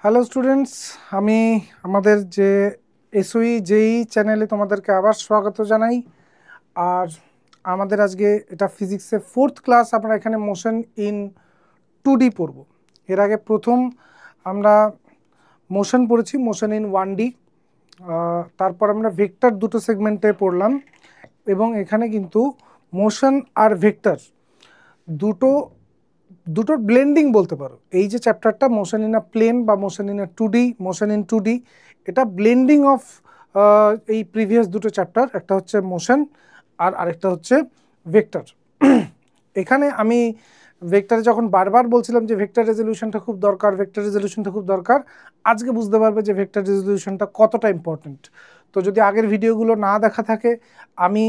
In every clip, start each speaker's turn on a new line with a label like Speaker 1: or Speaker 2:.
Speaker 1: Hello students, আমি আমাদের যে এসওই যেই চ্যানেলে তোমাদেরকে আবার স্বাগত জানাই। আর আমাদের আজকে এটা ফিজিক্সের 4th ক্লাস। আমরা এখানে মোশন ইন 2D পড়ব। এর আগে প্রথম আমরা মোশন পড়েছি, মোশন ইন 1D। তারপর আমরা ভেক্টর দুটো সেগমেন্টে পড়লাম, এবং এখানে কিন্তু মোশন আর ভেক্টর দুটোর ব্লেন্ডিং বলতে পারো। এই যে চ্যাপ্টারটা মোশন ইন আ প্লেন বা motion in a 2D, motion in 2D, এটা ব্লেন্ডিং অফ এই প্রিভিয়াস দুটো চ্যাপ্টার। একটা হচ্ছে মোশন আর আরেকটা হচ্ছে ভেক্টর। এখানে আমি ভেক্টরে যখন বারবার বলছিলাম যে ভেক্টর রেজলিউশনটা খুব দরকার, ভেক্টর রেজলিউশনটা খুব দরকার, আজকে বুঝতে পারবে যে ভেক্টর রেজলিউশনটা কতটা ইম্পর্টেন্ট। তো যদি আগের ভিডিওগুলো না দেখা থাকে, আমি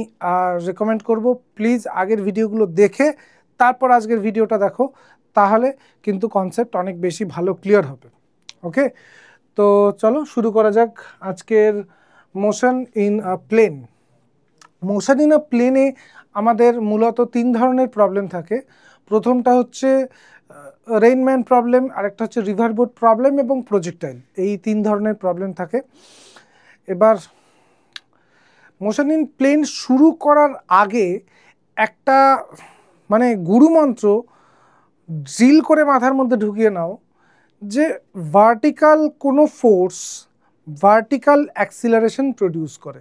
Speaker 1: রেকমেন্ড করব প্লিজ আগের ভিডিওগুলো দেখে তারপর আজকের ভিডিওটা দেখো, তাহলে কিন্তু কনসেপ্ট অনেক বেশি ভালো ক্লিয়ার হবে। ওকে, তো চলো শুরু করা যাক আজকের motion in a plane. Motion in a প্লেনে আমাদের মূলত 3 ধরনের প্রবলেম থাকে। প্রথমটা হচ্ছে রেইনম্যান প্রবলেম, আরেকটা হচ্ছে রিভারবোট প্রবলেম এবং প্রজেক্টাইল। এই 3 ধরনের প্রবলেম থাকে। এবার মোশন ইন প্লেন শুরু করার আগে একটা গুরুমন্ত্র ড্রিল করে মাথার মধ্যে ঢুকিয়ে নাও, যে ভার্টিক্যাল কোনো ফোর্স ভার্টিক্যাল অ্যাক্সিলারেশন প্রডিউস করে।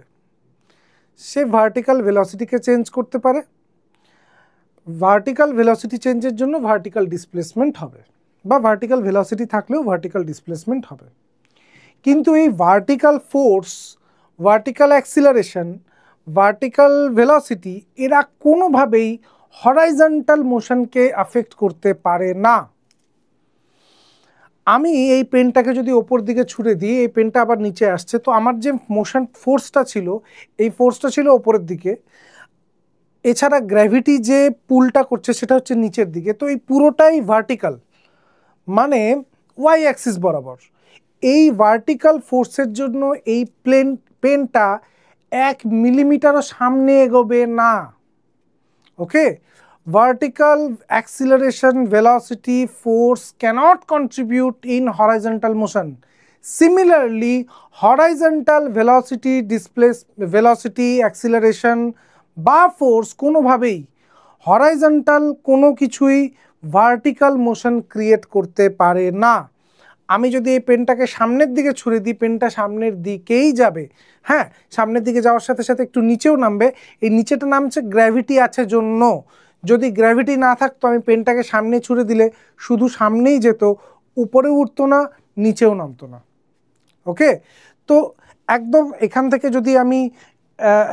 Speaker 1: সে ভার্টিক্যাল ভেলোসিটিকে চেঞ্জ করতে পারে। ভার্টিক্যাল ভেলোসিটি চেঞ্জের জন্য ভার্টিক্যাল ডিসপ্লেসমেন্ট হবে, বা ভার্টিক্যাল ভেলোসিটি থাকলেও ভার্টিক্যাল ডিসপ্লেসমেন্ট হবে। কিন্তু এই vertical force, vertical acceleration, vertical velocity এরা কোনোভাবেই হরাইজন্টাল মোশনকে অ্যাফেক্ট করতে পারে না। আমি এই পেনটাকে যদি ওপর দিকে ছুড়ে দিই, এই পেনটা আবার নিচে আসছে, তো আমার যে মোশন ফোর্সটা ছিল, এই ফোর্সটা ছিল ওপরের দিকে। এছাড়া গ্র্যাভিটি যে পুলটা করছে সেটা হচ্ছে নিচের দিকে। তো এই পুরোটাই ভার্টিক্যাল, মানে ওয়াই অ্যাক্সিস বরাবর। এই ভার্টিক্যাল ফোর্সের জন্য এই পেনটা 1 মিলিমিটারও সামনে এগোবে না। ওকে, vertical acceleration, velocity, force cannot contribute in horizontal motion. Similarly, horizontal velocity, velocity, acceleration বা ফোর্স কোনোভাবেই হরাইজন্টাল কোনো কিছুই ভার্টিক্যাল মোশন ক্রিয়েট করতে পারে না। আমি যদি এই পেনটাকে সামনের দিকে ছুড়ে দিই, পেনটা সামনের দিকেই যাবে। হ্যাঁ, সামনের দিকে যাওয়ার সাথে সাথে একটু নিচেও নামবে। এই নিচেটা নামছে গ্র্যাভিটি আছে জন্য। যদি গ্র্যাভিটি না থাকতো, আমি পেনটাকে সামনে ছুড়ে দিলে শুধু সামনেই যেত, উপরে উঠতো না, নিচেও নামতো না। ওকে, তো একদম এখান থেকে যদি আমি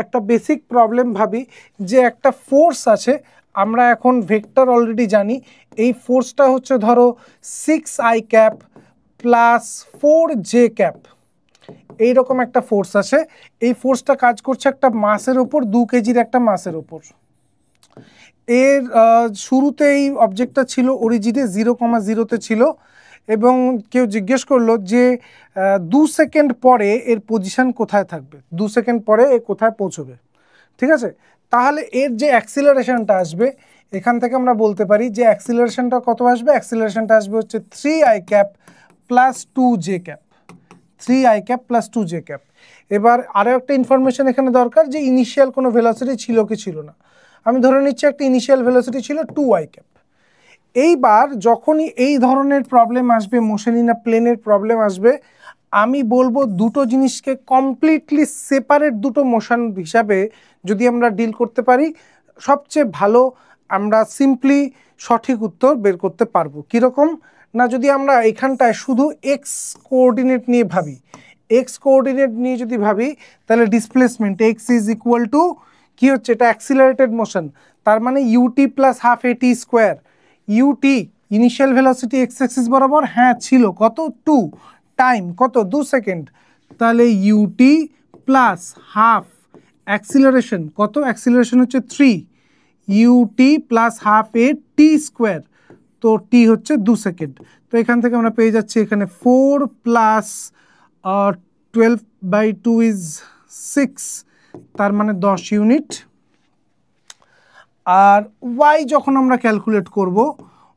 Speaker 1: একটা বেসিক প্রবলেম ভাবি, যে একটা ফোর্স আছে, আমরা এখন ভেক্টর অলরেডি জানি। এই ফোর্সটা হচ্ছে ধরো 6i cap plus 4j cap, এইরকম একটা ফোর্স আছে। এই ফোর্সটা কাজ করছে একটা মাসের ওপর, 2 কেজির একটা মাসের ওপর। এর শুরুতে এই অবজেক্টটা ছিল অরিজিনে 0,0-তে ছিল, এবং কেউ জিজ্ঞেস করলো যে 2 সেকেন্ড পরে এর পজিশন কোথায় থাকবে, 2 সেকেন্ড পরে এ কোথায় পৌঁছবে। ঠিক আছে, তাহলে এর যে অ্যাক্সিলারেশনটা আসবে, এখান থেকে আমরা বলতে পারি যে অ্যাক্সিলারেশনটা কত আসবে। অ্যাক্সিলারেশনটা আসবে হচ্ছে 3i cap plus 2j cap, 3i cap plus 2j cap. এবার আরও একটা ইনফরমেশন এখানে দরকার, যে ইনিশিয়াল কোনো ভেলোসিটি ছিল কি ছিল না। আমি ধরে নিচ্ছি একটা ইনিশিয়াল ভেলোসিটি ছিল 2i ক্যাপ। এইবার যখনই এই ধরনের প্রবলেম আসবে, মোশন ইন আ প্লেনের প্রবলেম আসবে, আমি বলবো দুটো জিনিসকে কমপ্লিটলি সেপারেট দুটো মোশন হিসাবে যদি আমরা ডিল করতে পারি, সবচেয়ে ভালো আমরা সিম্পলি সঠিক উত্তর বের করতে পারবো। কীরকম না, যদি আমরা এখানটায় শুধু এক্স কোঅর্ডিনেট নিয়ে ভাবি, এক্স কোঅর্ডিনেট নিয়ে যদি ভাবি, তাহলে displacement x is equal to কী হচ্ছে, এটা অ্যাক্সিলারেটেড মোশন, তার মানে u t plus half a t square. U t initial velocity x axis বরাবর, হ্যাঁ ছিল কত, 2, টাইম কত, 2 সেকেন্ড, তাহলে ইউটি প্লাস হাফ অ্যাক্সিলারেশন কত, অ্যাক্সিলারেশন হচ্ছে 3, UT plus half A T square, তো টি হচ্ছে 2 সেকেন্ড। তো এখান থেকে আমরা পেয়ে যাচ্ছি এখানে 4 প্লাস 12/2 ইজ 6, তার মানে 10 ইউনিট। আর ওয়াই যখন আমরা ক্যালকুলেট করব,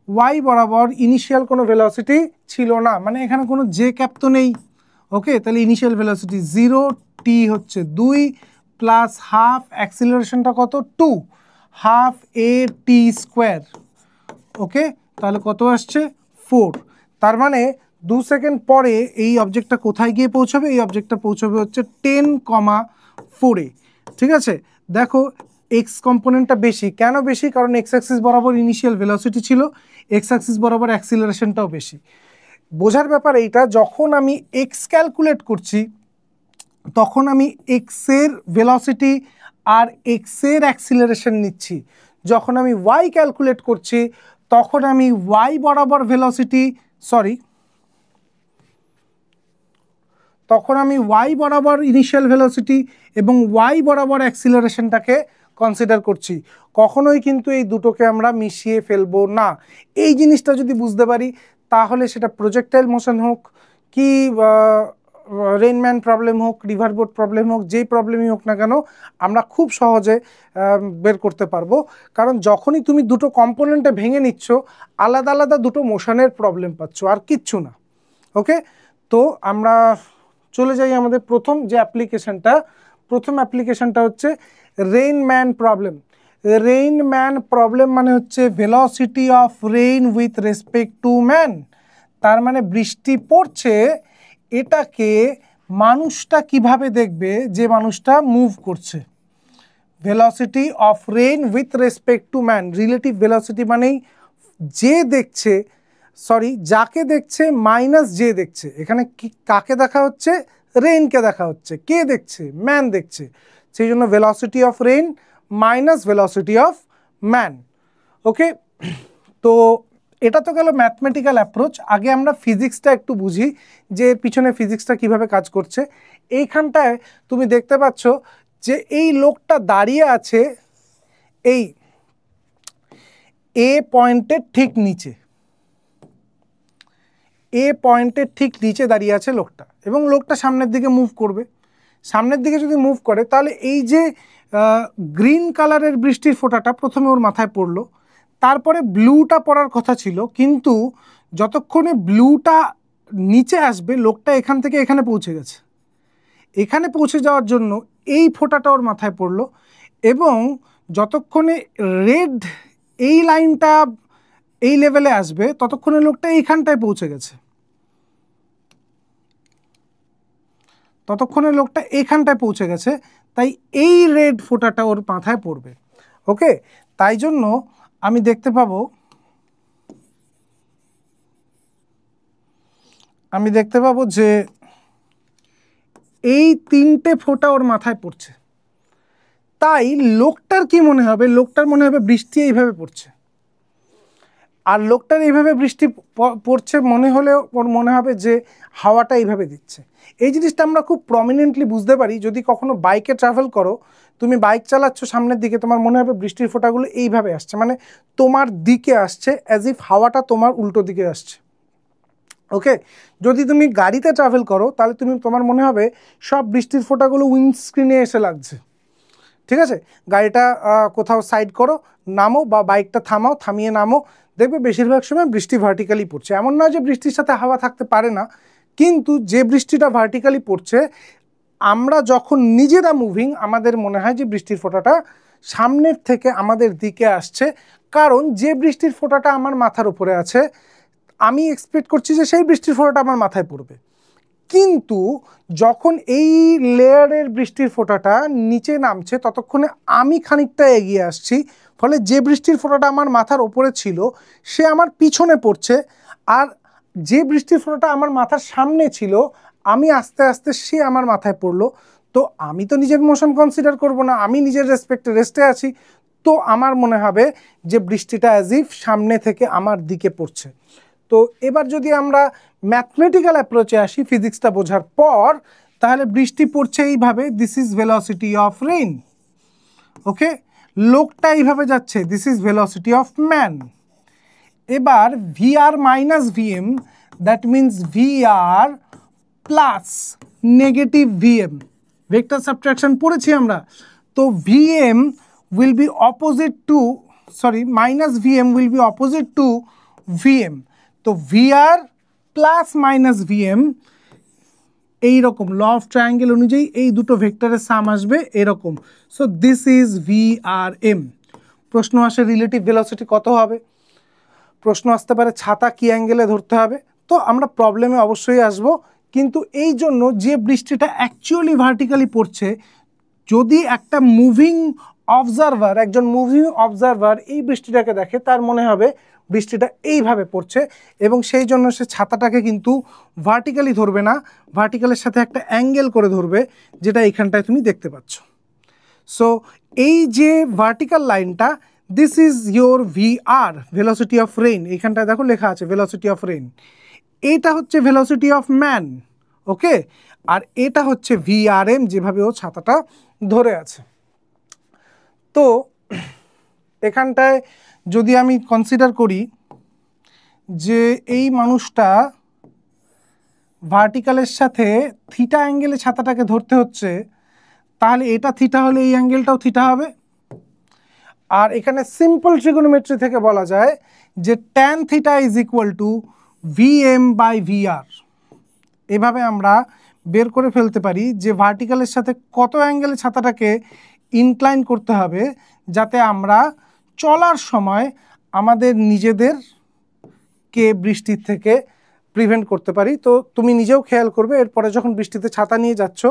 Speaker 1: ওয়াই বরাবর ইনিশিয়াল কোনো ভেলোসিটি ছিল না, মানে এখানে কোনো জে ক্যাপ তো নেই। ওকে, তাহলে ইনিশিয়াল ভেলোসিটি 0, টি হচ্ছে 2 প্লাস হাফ অ্যাক্সিলারেশনটা কত 2, হাফ এ টি স্কোয়ার। ওকে, তাহলে কত আসছে 4। তার মানে 2 সেকেন্ড পরে এই অবজেক্টটা কোথায় গিয়ে পৌঁছবে? এই অবজেক্টটা পৌঁছবে হচ্ছে 10,4-এ। ঠিক আছে, দেখো এক্স কম্পোনেন্টটা বেশি। কেন বেশি? কারণ এক্স অ্যাক্সিস বরাবর ইনিশিয়াল ভেলোসিটি ছিল, এক্স অ্যাক্সিস বরাবর অ্যাক্সিলারেশনটাও বেশি। বোঝার ব্যাপার এইটা, যখন আমি এক্স ক্যালকুলেট করছি তখন আমি এক্সের ভেলোসিটি আর এক্সের অ্যাক্সিলারেশন নিচ্ছি। যখন আমি ওয়াই ক্যালকুলেট করছি তখন আমি ওয়াই বরাবর ভেলোসিটি তখন আমি ওয়াই বরাবর ইনিশিয়াল ভেলোসিটি এবং ওয়াই বরাবর অ্যাক্সিলারেশনটাকে কনসিডার করছি। কখনোই কিন্তু এই দুটোকে আমরা মিশিয়ে ফেলবো না। এই জিনিসটা যদি বুঝতে পারি তাহলে সেটা প্রজেক্টাইল মোশন হোক কি রেইনম্যান প্রবলেম হোক, রিভারবোট প্রবলেম হোক, যেই প্রবলেমই হোক না কেন আমরা খুব সহজে বের করতে পারবো। কারণ যখনই তুমি দুটো কম্পোনেন্টে ভেঙে নিচ্ছ আলাদা আলাদা দুটো মোশনের প্রবলেম পাচ্ছ, আর কিচ্ছু না। ওকে, তো আমরা চলে যাই আমাদের প্রথম যে অ্যাপ্লিকেশনটা। প্রথম অ্যাপ্লিকেশনটা হচ্ছে রেইনম্যান প্রবলেম। রেইনম্যান প্রবলেম মানে হচ্ছে velocity of rain with respect to man. তার মানে বৃষ্টি পড়ছে, এটাকে মানুষটা কিভাবে দেখবে? যে মানুষটা মুভ করছে। Velocity of rain with respect to man, relative velocity মানেই যে দেখছে, যাকে দেখছে মাইনাস যে দেখছে। এখানে কাকে দেখা হচ্ছে? রেইনকে দেখা হচ্ছে। কে দেখছে? ম্যান দেখছে। সেই জন্য velocity of rain minus velocity of man. Okay, তো এটা তো গেল ম্যাথমেটিক্যাল অ্যাপ্রোচ। আগে আমরা ফিজিক্সটা একটু বুঝি যে পিছনে ফিজিক্সটা কিভাবে কাজ করছে। এইখানটায় তুমি দেখতে পাচ্ছ যে এই লোকটা দাঁড়িয়ে আছে এই এ পয়েন্টের ঠিক নিচে। এ পয়েন্টের ঠিক নিচে দাঁড়িয়ে আছে লোকটা, এবং লোকটা সামনের দিকে মুভ করবে। সামনের দিকে যদি মুভ করে তাহলে এই যে গ্রিন কালারের বৃষ্টির ফোঁটাটা প্রথমে ওর মাথায় পড়লো, তারপরে ব্লুটা পড়ার কথা ছিল, কিন্তু যতক্ষণে ব্লুটা নিচে আসবে লোকটা এখান থেকে এখানে পৌঁছে গেছে। এখানে পৌঁছে যাওয়ার জন্য এই ফোঁটাটা ওর মাথায় পড়লো, এবং যতক্ষণে রেড এই লাইনটা এই লেভেলে আসবে ততক্ষণে লোকটা এইখানটায় পৌঁছে গেছে। তাই এই রেড ফোঁটাটা ওর মাথায় পড়বে। ওকে, তাই জন্য আমি দেখতে পাবো যে এই তিনটে ফোঁটা ওর মাথায় পড়ছে। তাই লোকটার কি মনে হবে? লোকটার মনে হবে বৃষ্টি এইভাবে পড়ছে, আর লোকটার এইভাবে বৃষ্টি পড়ছে মনে হলে ওর মনে হবে যে হাওয়াটা এইভাবে দিচ্ছে। এই জিনিসটা আমরা খুব প্রমিনেন্টলি বুঝতে পারি যদি কখনো বাইকে ট্রাভেল করো। তুমি বাইক চালাচ্ছ, সামনের দিকে তোমার মনে হবে বৃষ্টির ফোঁটাগুলো এইভাবে আসছে, মানে তোমার দিকে আসছে, অ্যাজ ইফ হাওয়াটা তোমার উল্টো দিকে আসছে। ওকে, যদি তুমি গাড়িতে ট্রাভেল করো তাহলে তোমার মনে হবে সব বৃষ্টির ফোঁটাগুলো উইন্ডস্ক্রিনে এসে লাগছে। ঠিক আছে, গাড়িটা কোথাও সাইড করো, নামো, বা বাইকটা থামিয়ে নামো, দেখবে বেশিরভাগ সময় বৃষ্টি ভার্টিক্যালি পড়ছে। এমন নয় যে বৃষ্টির সাথে হাওয়া থাকতে পারে না, কিন্তু যে বৃষ্টিটা ভার্টিক্যালি পড়ছে, আমরা যখন নিজেরা মুভিং আমাদের মনে হয় যে বৃষ্টির ফোঁটাটা সামনের থেকে আমাদের দিকে আসছে, কারণ যে বৃষ্টির ফোঁটাটা আমার মাথার উপরে আছে আমি এক্সপেক্ট করছি যে সেই বৃষ্টির ফোঁটাটা আমার মাথায় পড়বে। কিন্তু যখন এই লেয়ারের বৃষ্টির ফোঁটাটা নিচে নামছে ততক্ষণে আমি খানিকটা এগিয়ে আসছি, ফলে যে বৃষ্টির ফোঁটাটা আমার মাথার ওপরে ছিল সে আমার পিছনে পড়ছে, আর যে বৃষ্টির ফোঁটাটা আমার মাথার সামনে ছিল আমি আস্তে আস্তে সে আমার মাথায় পড়লো। তো আমি তো নিজের মোশন কনসিডার করব না, আমি নিজের রেস্টে আছি, তো আমার মনে হবে যে বৃষ্টিটা অ্যাজ ইফ সামনে থেকে আমার দিকে পড়ছে। তো এবার যদি আমরা ম্যাথমেটিক্যাল অ্যাপ্রোচে আসি ফিজিক্সটা বোঝার পর, তাহলে বৃষ্টি পড়ছে এইভাবে, this is velocity of rain. Okay, লোকটা এইভাবে যাচ্ছে, this is velocity of man. এবার v r minus v m, that means v r plus negative v m, vector subtraction পড়েছি আমরা। তো v m will be opposite to, minus v m will be opposite to v m. তো v r plus minus v m, এইরকম law of triangle অনুযায়ী এই দুটো ভেক্টরের সাম আসবে এরকম। So this is VRM. প্রশ্ন আসে রিলেটিভ ভেলোসিটি কত হবে, প্রশ্ন আসতে পারে ছাতা কি অ্যাঙ্গেলে ধরতে হবে। তো আমরা প্রবলেমে অবশ্যই আসব, কিন্তু এই জন্য যে বৃষ্টিটা অ্যাকচুয়ালি ভার্টিক্যালি পড়ছে, যদি একটা মুভিং অবজারভার, একজন মুভিং অবজারভার এই বৃষ্টিটাকে দেখে, তার মনে হবে বৃষ্টিটা এইভাবে পড়ছে, এবং সেই জন্য সে ছাতাটাকে কিন্তু ভার্টিক্যালি ধরবে না, ভার্টিক্যালের সাথে একটা অ্যাঙ্গেল করে ধরবে, যেটা এইখানটায় তুমি দেখতে পাচ্ছ। সো এই যে ভার্টিক্যাল লাইনটা, this is your VR, velocity of rain. এইখানটায় দেখো লেখা আছে ভেলোসিটি অফ রেইন। এইটা হচ্ছে ভেলোসিটি অফ ম্যান, ওকে। আর এটা হচ্ছে ভিআরএম, যেভাবে ও ছাতাটা ধরে আছে। তো এখানটায় যদি আমি কনসিডার করি যে এই মানুষটা ভার্টিক্যালের সাথে থিটা অ্যাঙ্গেলে ছাতাটাকে ধরতে হচ্ছে, তাহলে এটা থিটা হলে এই অ্যাঙ্গেলটাও থিটা হবে। আর এখানে সিম্পল ট্রিগোনোমেট্রি থেকে বলা যায় যে tan theta is equal to VM by VR. এভাবে আমরা বের করে ফেলতে পারি যে ভার্টিক্যালের সাথে কত অ্যাঙ্গেলে ছাতাটাকে ইনক্লাইন করতে হবে, যাতে আমরা চলার সময় আমাদের নিজেদেরকে বৃষ্টির থেকে প্রিভেন্ট করতে পারি। তো তুমি নিজেও খেয়াল করবে, এরপরে যখন বৃষ্টিতে ছাতা নিয়ে যাচ্ছ,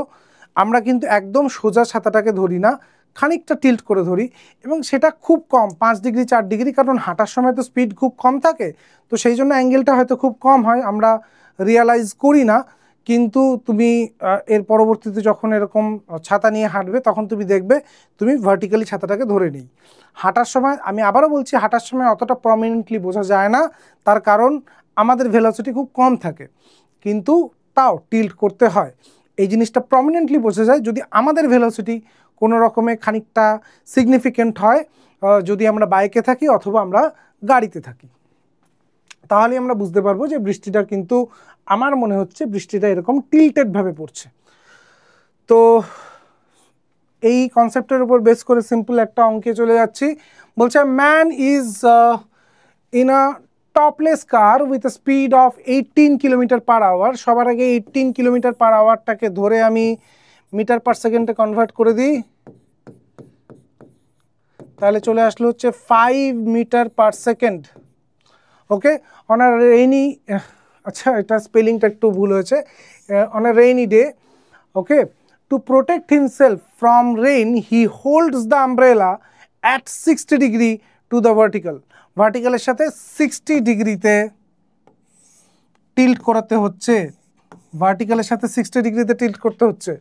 Speaker 1: আমরা কিন্তু একদম সোজা ছাতাটাকে ধরি না, খানিকটা টিল্ট করে ধরি, এবং সেটা খুব কম, 5 ডিগ্রি 4 ডিগ্রি, কারণ হাঁটার সময় তো স্পিড খুব কম থাকে, তো সেই জন্য অ্যাঙ্গেলটা হয়তো খুব কম হয়, আমরা রিয়ালাইজ করি না। কিন্তু তুমি এর পরবর্তীতে যখন এরকম ছাতা নিয়ে হাঁটবে, তখন তুমি দেখবে তুমি ভার্টিক্যালি ছাতাটাকে ধরে নেই। হাঁটার সময়, আমি আবারও বলছি, হাঁটার সময় অতটা প্রমিনেন্টলি বোঝা যায় না, তার কারণ আমাদের ভেলোসিটি খুব কম থাকে, কিন্তু তাও টিল্ট করতে হয়। এই জিনিসটা প্রমিনেন্টলি বোঝা যায় যদি আমাদের ভেলোসিটি কোনো রকমে খানিকটা সিগনিফিক্যান্ট হয়, যদি আমরা বাইকে থাকি অথবা আমরা গাড়িতে থাকি, তাহলে আমরা বুঝতে পারবো যে বৃষ্টিটা কিন্তু, আমার মনে হচ্ছে বৃষ্টিটা এরকম টিল্টেডভাবে পড়ছে। তো এই কনসেপ্টের উপর বেস করে সিম্পল একটা অঙ্কে চলে যাচ্ছি। বলছে man is in a topless car with a speed of 18 kilometre per hour. সবার আগে 18 কিলোমিটার পার আওয়ারটাকে ধরে আমি মিটার পার সেকেন্ডে কনভার্ট করে দিই, তাহলে চলে আসলো হচ্ছে 5 metre per second. Okay, on a rainy, আচ্ছা এটা স্পেলিংটা একটু ভুল হয়েছে, on a rainy day, okay, to protect himself from rain he holds the umbrella at 60 degree to the vertical. ভার্টিক্যালের সাথে 60 ডিগ্রিতে টিল্ট করাতে হচ্ছে, ভার্টিক্যালের সাথে 60 ডিগ্রিতে টিল্ট করতে হচ্ছে।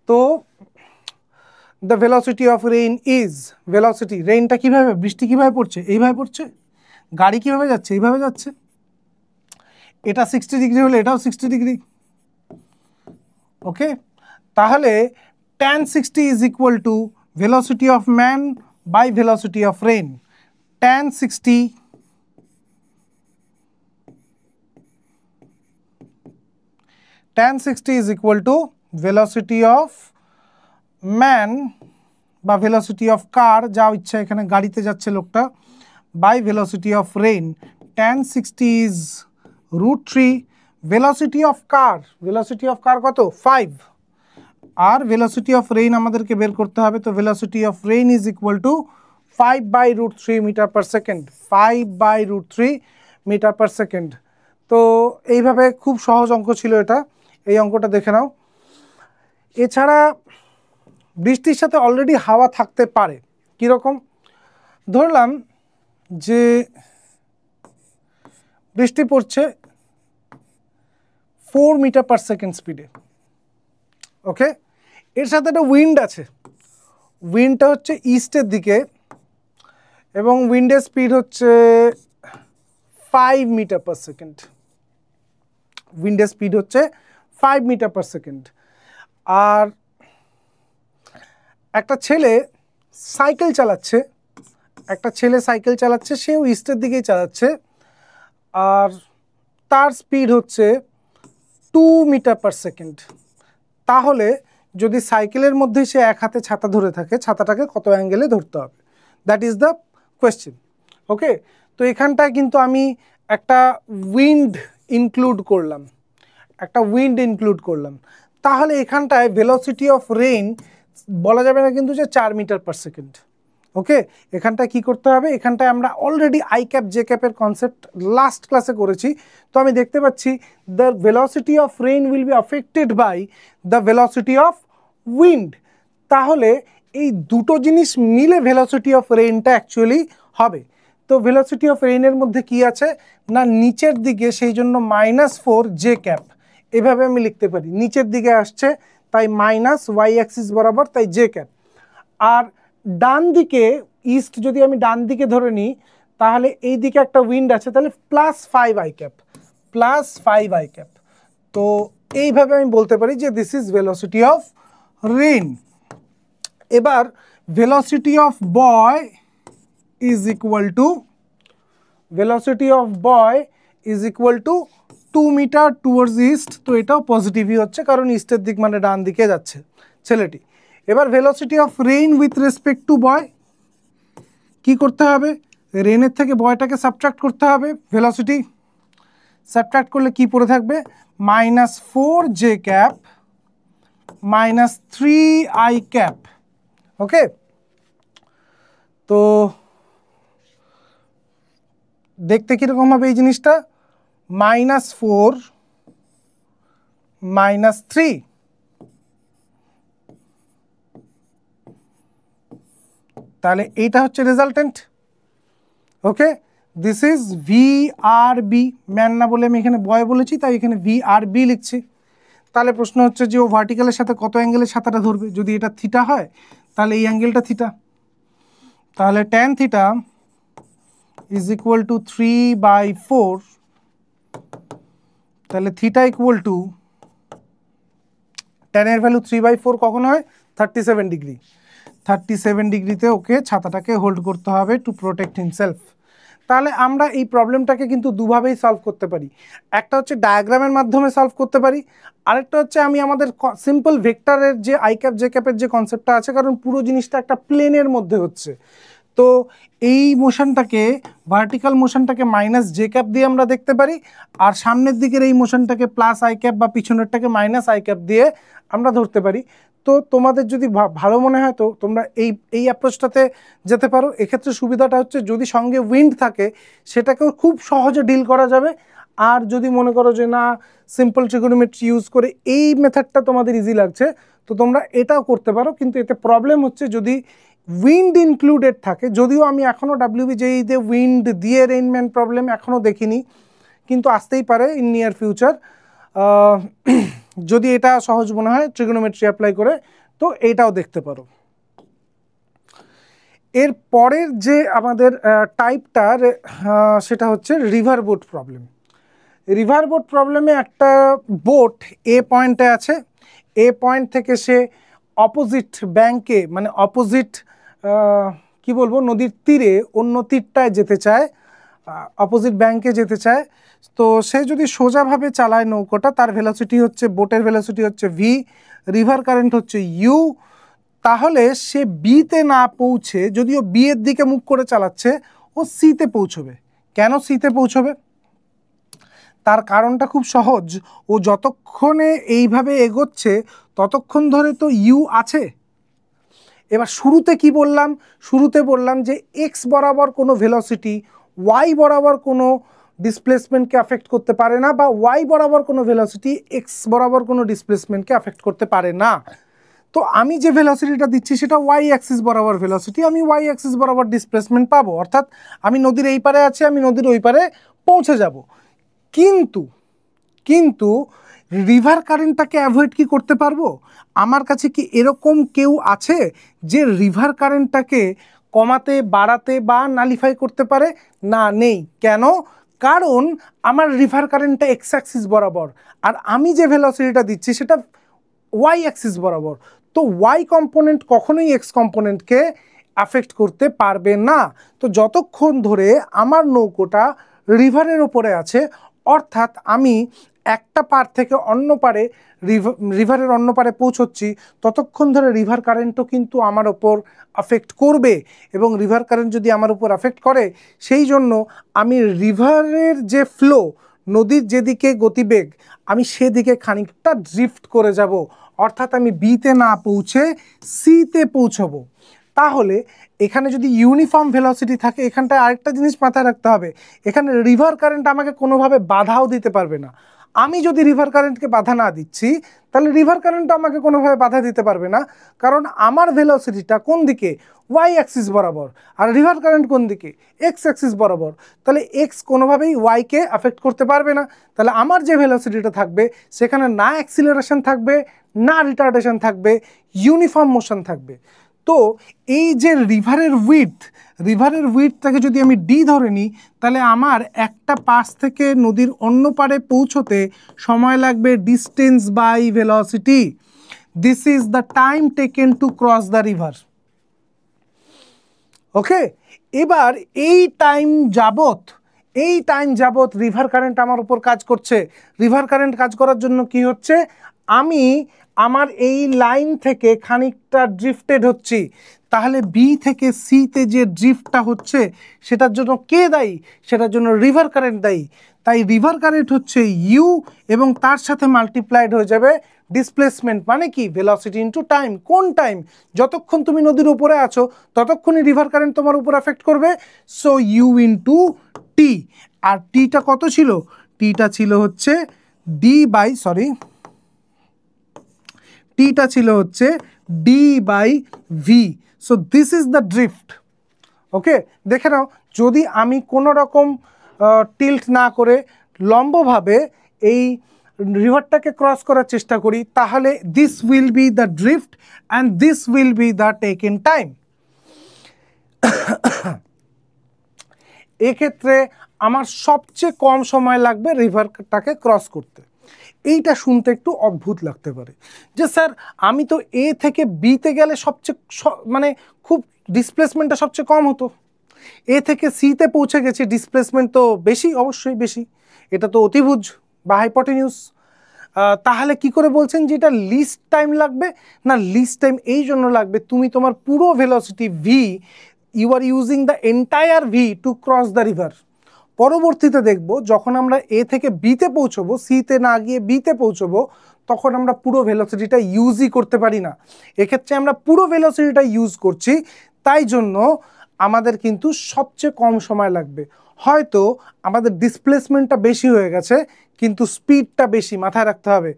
Speaker 1: তো the velocity of rain is, velocity, রেইনটা কীভাবে, বৃষ্টি কীভাবে পড়ছে, এইভাবে পড়ছে, গাড়ি কীভাবে যাচ্ছে, এইভাবে যাচ্ছে, এটা 60 ডিগ্রি হলে এটাও 60 ডিগ্রি, ওকে। তাহলে tan 60 is equal to velocity of man by velocity of rain. tan 60 is equal to velocity of man বা ভেলোসিটি অফ কার, যা ইচ্ছা, এখানে গাড়িতে যাচ্ছে লোকটা, by velocity of rain. tan 60 is √3। Velocity of car, velocity of car কত, 5, আর velocity of rain আমাদেরকে বের করতে হবে। তো velocity of rain is equal to 5/√3 metre per second, 5/√3 metre per second. তো এইভাবে খুব সহজ অঙ্ক ছিল এটা, এই অঙ্কটা দেখে নাও। এছাড়া বৃষ্টির সাথে অলরেডি হাওয়া থাকতে পারে, কীরকম, ধরলাম যে বৃষ্টি পড়ছে 4 মিটার পার সেকেন্ড স্পিডে, ওকে, এর সাথে একটা উইন্ড আছে, উইন্ডটা হচ্ছে ইস্টের দিকে, এবং উইন্ডের স্পিড হচ্ছে 5 মিটার পার সেকেন্ড, উইন্ডের স্পিড হচ্ছে 5 মিটার পার সেকেন্ড। আর একটা ছেলে সাইকেল চালাচ্ছে, সেও ইস্টের দিকেই চালাচ্ছে, আর তার স্পিড হচ্ছে 2 মিটার পার সেকেন্ড। তাহলে যদি সাইকেলের মধ্যেই সে এক হাতে ছাতা ধরে থাকে, ছাতাটাকে কত অ্যাঙ্গেলে ধরতে হবে, দ্যাট ইজ দ্য কোয়েশ্চেন, ওকে। তো তো এখানটায় কিন্তু আমি একটা উইন্ড ইনক্লুড করলাম, তাহলে এখানটায় ভেলোসিটি অফ রেইন বলা যাবে না কিন্তু যে 4 মিটার পার সেকেন্ড। ওকে, এখানটায় কি করতে হবে, এখানটায় আমরা অলরেডি আই ক্যাপ জে ক্যাপের কনসেপ্ট লাস্ট ক্লাসে করেছি। তো আমি দেখতে পাচ্ছি the velocity of rain will be affected by the velocity of wind. তাহলে এই দুটো জিনিস মিলে ভেলোসিটি অফ রেইনটা অ্যাকচুয়ালি হবে। তো ভেলোসিটি অফ রেইনের মধ্যে কি আছে না নিচের দিকে, সেই জন্য -4 জে ক্যাপ, এভাবে আমি লিখতে পারি, নিচের দিকে আসছে তাই মাইনাস ওয়াই অ্যাক্সিস বরাবর, তাই জে ক্যাপ। আর ডান দিকে ইস্ট যদি আমি ডান দিকে ধরে নিই, তাহলে এই দিকে একটা উইন্ড আছে, তাহলে +5 আই ক্যাপ, +5 আই ক্যাপ। তো এইভাবে আমি বলতে পারি যে this is velocity of rain. এবার velocity of boy is equal to 2 metre towards east. তো এটাও পজিটিভই হচ্ছে, কারণ ইস্টের দিক মানে ডান দিকে যাচ্ছে ছেলেটি। এবার velocity of rain with respect to boy কি করতে হবে, রেনের থেকে বয়টাকে সাবট্রাক্ট করতে হবে। ভেলোসিটি সাবট্রাক্ট করলে কি পড়ে থাকবে, -4 জে ক্যাপ -3 আই ক্যাপ। ওকে, তো দেখতে কীরকম হবে এই জিনিসটা, -4 -3, তাহলে এইটা হচ্ছে resultant. Okay, this is VRB, man না বলে আমি এখানে বয় বলেছি, তাই এখানে VRB লিখছি। তাহলে প্রশ্ন হচ্ছে যে ও ভার্টিক্যালের সাথে কত অ্যাঙ্গেলের সাঁতারটা ধরবে, যদি এটা থিটা হয় তাহলে এই অ্যাঙ্গেলটা থিটা, তাহলে tan theta is equal two 3/4, তাহলে থিটা ইকুয়াল টু ট্যানের ভ্যালু 3/4 কখন হয়, 37 ডিগ্রি। 37 ডিগ্রিতে ওকে ছাতাটাকে হোল্ড করতে হবে টু প্রোটেক্ট হিমসেলফ। তাহলে আমরা এই প্রবলেমটাকে কিন্তু দুভাবেই সলভ করতে পারি, একটা হচ্ছে ডায়াগ্রামের মাধ্যমে সলভ করতে পারি, আরেকটা হচ্ছে আমি আমাদের সিম্পল ভেক্টরের যে আই ক্যাপ জে ক্যাপের যে কনসেপ্টটা আছে, কারণ পুরো জিনিসটা একটা প্লেনের মধ্যে হচ্ছে, তো এই মোশনটাকে ভার্টিক্যাল মোশনটাকে মাইনাস জে ক্যাপ দিয়ে আমরা দেখতে পারি, আর সামনের দিকের এই মোশনটাকে প্লাস আই ক্যাপ বা পিছনেরটাকে মাইনাস আই ক্যাপ দিয়ে আমরা ধরতে পারি। তো তোমাদের যদি ভালো মনে হয় তো তোমরা এই অ্যাপ্রোচটাতে যেতে পারো। এক্ষেত্রে সুবিধাটা হচ্ছে যদি সঙ্গে উইন্ড থাকে সেটাকেও খুব সহজে ডিল করা যাবে, আর যদি মনে করো যে না সিম্পল ট্রিগোনোমেট্রি ইউজ করে এই মেথডটা তোমাদের ইজি লাগছে, তো তোমরা এটাও করতে পারো। কিন্তু এতে প্রবলেম হচ্ছে যদি উইন্ড ইনক্লুডেড থাকে, যদিও আমি এখনও WBJEতে উইন্ড দিয়ে রেইনম্যান প্রবলেম এখনও দেখিনি, কিন্তু আসতেই পারে ইন নিয়ার ফিউচার। যদি এটা সহজ মনে হয় ট্রিগোনোমেট্রি অ্যাপ্লাই করে, তো এইটাও দেখতে পারো। এর পরের যে আমাদের টাইপটার সেটা হচ্ছে river boat problem. River boat প্রবলেমে একটা বোট এ পয়েন্টে আছে, এ পয়েন্ট থেকে সে অপোজিট ব্যাঙ্কে মানে অপোজিট কি বলবো নদীর তীরে অন্য তীরটায় যেতে চায়, অপোজিট ব্যাঙ্কে যেতে চায়। তো সে যদি সোজাভাবে চালায় নৌকোটা, তার ভেলোসিটি হচ্ছে, বোটের ভেলোসিটি হচ্ছে v, রিভার কারেন্ট হচ্ছে u, তাহলে সে বিতে না পৌঁছে, যদিও বি এর দিকে মুখ করে চালাচ্ছে, ও সিতে পৌঁছবে। কেন সিতে পৌঁছবে, তার কারণটা খুব সহজ, ও যতক্ষণে এইভাবে এগোচ্ছে ততক্ষণ ধরে তো ইউ আছে। এবার শুরুতে কি বললাম, শুরুতে বললাম যে এক্স বরাবর কোনো ভেলোসিটি ওয়াই বরাবর কোনো ডিসপ্লেসমেন্টকে অ্যাফেক্ট করতে পারে না, বা ওয়াই বরাবর কোনো ভেলোসিটি এক্স বরাবর কোনো ডিসপ্লেসমেন্টকে অ্যাফেক্ট করতে পারে না। তো আমি যে ভেলোসিটিটা দিচ্ছি সেটা ওয়াই অ্যাক্সিস বরাবর ভেলোসিটি, আমি ওয়াই অ্যাক্সিস বরাবর ডিসপ্লেসমেন্ট পাবো, অর্থাৎ আমি নদীর এই পারে আছি, আমি নদীর ওই পারে পৌঁছে যাব। কিন্তু রিভার কারেন্টটাকে অ্যাভয়েড কি করতে পারবো? আমার কাছে কি এরকম কেউ আছে যে রিভার কারেন্টটাকে কমাতে, বাড়াতে বা নালিফাই করতে পারে? না, নেই। কেন? কারণ আমার রিভার কারেন্টটা এক্স অ্যাক্সিস বরাবর, আর আমি যে ভেলোসিটিটা দিচ্ছি সেটা ওয়াই অ্যাক্সিস বরাবর। তো ওয়াই কম্পোনেন্ট কখনোই এক্স কম্পোনেন্টকে অ্যাফেক্ট করতে পারবে না। তো যতক্ষণ ধরে আমার নৌকোটা রিভারের ওপরে আছে, অর্থাৎ আমি একটা পার থেকে অন্য পারে রিভারের অন্য পারে পৌঁছচ্ছি, ততক্ষণ ধরে রিভার কারেন্টও কিন্তু আমার ওপর আফেক্ট করবে। এবং রিভার কারেন্ট যদি আমার উপর আফেক্ট করে, সেই জন্য আমি রিভারের যে ফ্লো, নদীর যেদিকে গতিবেগ, আমি সেদিকে খানিকটা ড্রিফট করে যাব, অর্থাৎ আমি বিতে না পৌঁছে সিতে পৌঁছবো। তাহলে এখানে যদি ইউনিফর্ম ভেলোসিটি থাকে, এখানটায় আরেকটা জিনিস মাথায় রাখতে হবে, এখানে রিভার কারেন্ট আমাকে কোনোভাবে বাধাও দিতে পারবে না। আমি যদি রিভার কারেন্টকে বাধা না দিচ্ছি, তাহলে রিভার কারেন্ট আমাকে কোনোভাবে বাধা দিতে পারবে না, কারণ আমার ভেলোসিটিটা কোন দিকে, ওয়াই অ্যাক্সিস বরাবর, আর রিভার কারেন্ট কোন দিকে, এক্স অ্যাক্সিস বরাবর। তাহলে এক্স কোনোভাবেই ওয়াইকে অ্যাফেক্ট করতে পারবে না। তাহলে আমার যে ভেলোসিটিটা থাকবে সেখানে না অ্যাক্সিলারেশন থাকবে, না রিটার্ডেশন থাকবে, ইউনিফর্ম মোশন থাকবে। তো এই যে রিভারের উইডথটাকে যদি আমি ডি ধরে নিই, তাহলে আমার একটা পাশ থেকে নদীর অন্য পারে পৌঁছতে সময় লাগবে distance by velocity. This is the time taken to cross the river. Okay, এবার এই টাইম যাবত রিভার কারেন্ট আমার উপর কাজ করছে। রিভার কারেন্ট কাজ করার জন্য কি হচ্ছে, আমি আমার এই লাইন থেকে খানিকটা ড্রিফটেড হচ্ছি। তাহলে বি থেকে সিতে যে ড্রিফটটা হচ্ছে সেটার জন্য কে দায়ী, সেটার জন্য রিভার কারেন্ট দায়ী। তাই রিভার কারেন্ট হচ্ছে ইউ, এবং তার সাথে মাল্টিপ্লাইড হয়ে যাবে ডিসপ্লেসমেন্ট, মানে কি, ভেলোসিটি ইনটু টাইম। কোন টাইম? যতক্ষণ তুমি নদীর উপরে আছো ততক্ষণই রিভার কারেন্ট তোমার উপর এফেক্ট করবে। So u into t. আর টিটা কত ছিল? টিটা ছিল হচ্ছে টিটা ছিল হচ্ছে D by v. So this is the drift. Okay, দেখে নাও, যদি আমি কোনো রকম টিল্ট না করে লম্বভাবে এই রিভারটাকে ক্রস করার চেষ্টা করি, তাহলে this will be the drift and this will be the taken time. এক্ষেত্রে আমার সবচেয়ে কম সময় লাগবে রিভারটাকে ক্রস করতে। এইটা শুনতে একটু অদ্ভুত লাগতে পারে যে স্যার, আমি তো এ থেকে বিতে গেলে মানে খুব ডিসপ্লেসমেন্টটা সবচেয়ে কম হতো, এ থেকে সিতে পৌঁছে গেছি, ডিসপ্লেসমেন্ট তো বেশি, অবশ্যই বেশি, এটা তো অতিভুজ বা হাইপোটেনিউস। তাহলে কি করে বলছেন যে এটা লিস্ট টাইম লাগবে? না, লিস্ট টাইম এই জন্য লাগবে, তুমি তোমার পুরো velocity V, you are using the entire V to cross the river. পরবর্তীতে দেখব, যখন আমরা এ থেকে বিতে পৌঁছবো, সিতে না গিয়ে বিতে পৌঁছবো, তখন আমরা পুরো ভেলোসিটিটা ইউজই করতে পারি না। এক্ষেত্রে আমরা পুরো ভেলোসিটিটা ইউজ করছি, তাই জন্য আমাদের কিন্তু সবচেয়ে কম সময় লাগবে। হয়তো আমাদের ডিসপ্লেসমেন্টটা বেশি হয়ে গেছে, কিন্তু স্পিডটা বেশি, মাথায় রাখতে হবে।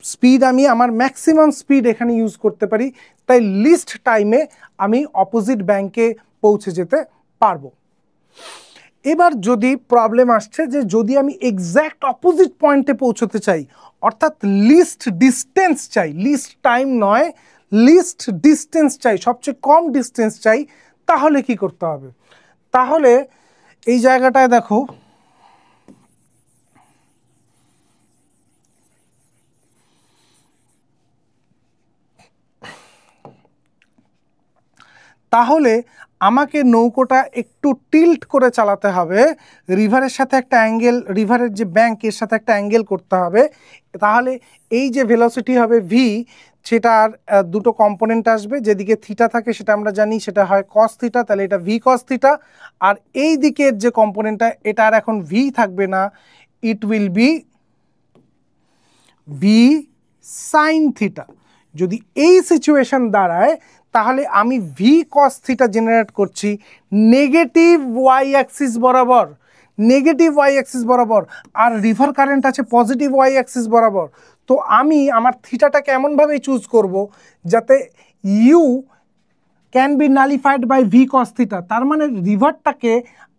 Speaker 1: স্পিড আমি আমার ম্যাক্সিমাম স্পিড এখানে ইউজ করতে পারি, তাই লিস্ট টাইমে আমি অপোজিট ব্যাংকে পৌঁছে যেতে পারবো। এবার যদি প্রবলেম আসছে যে যদি আমি এক্স্যাক্ট অপোজিট পয়েন্টে পৌঁছতে চাই, অর্থাৎ লিস্ট ডিস্টেন্স চাই, লিস্ট টাইম নয়, লিস্ট ডিস্টেন্স চাই, সবচেয়ে কম ডিস্টেন্স চাই, তাহলে কি করতে হবে? তাহলে এই জায়গাটায় দেখো, তাহলে আমাকে নৌকোটা একটু টিল্ট করে চালাতে হবে, রিভারের সাথে একটা অ্যাঙ্গেল, রিভারের যে ব্যাংক এর সাথে একটা অ্যাঙ্গেল করতে হবে। তাহলে এই যে ভেলোসিটি হবে ভি, সেটার দুটো কম্পোনেন্ট আসবে, যেদিকে থিটা থাকে সেটা আমরা জানি, সেটা হয় কস থিটা, তাহলে এটা ভি কস থিটা। আর এই দিকের যে কম্পোনেন্টটা, এটা আর এখন ভি থাকবে না, it will be v sine theta. যদি এই সিচুয়েশন দাঁড়ায়, তাহলে আমি ভি কস থিটা জেনারেট করছি নেগেটিভ ওয়াই অ্যাক্সিস বরাবর, আর রিভার কারেন্ট আছে পজিটিভ ওয়াই অ্যাক্সিস বরাবর। তো আমি আমার থিটাটাকে এমনভাবেই চুজ করব যাতে u can be nullified by v cos theta. তার মানে রিভারটাকে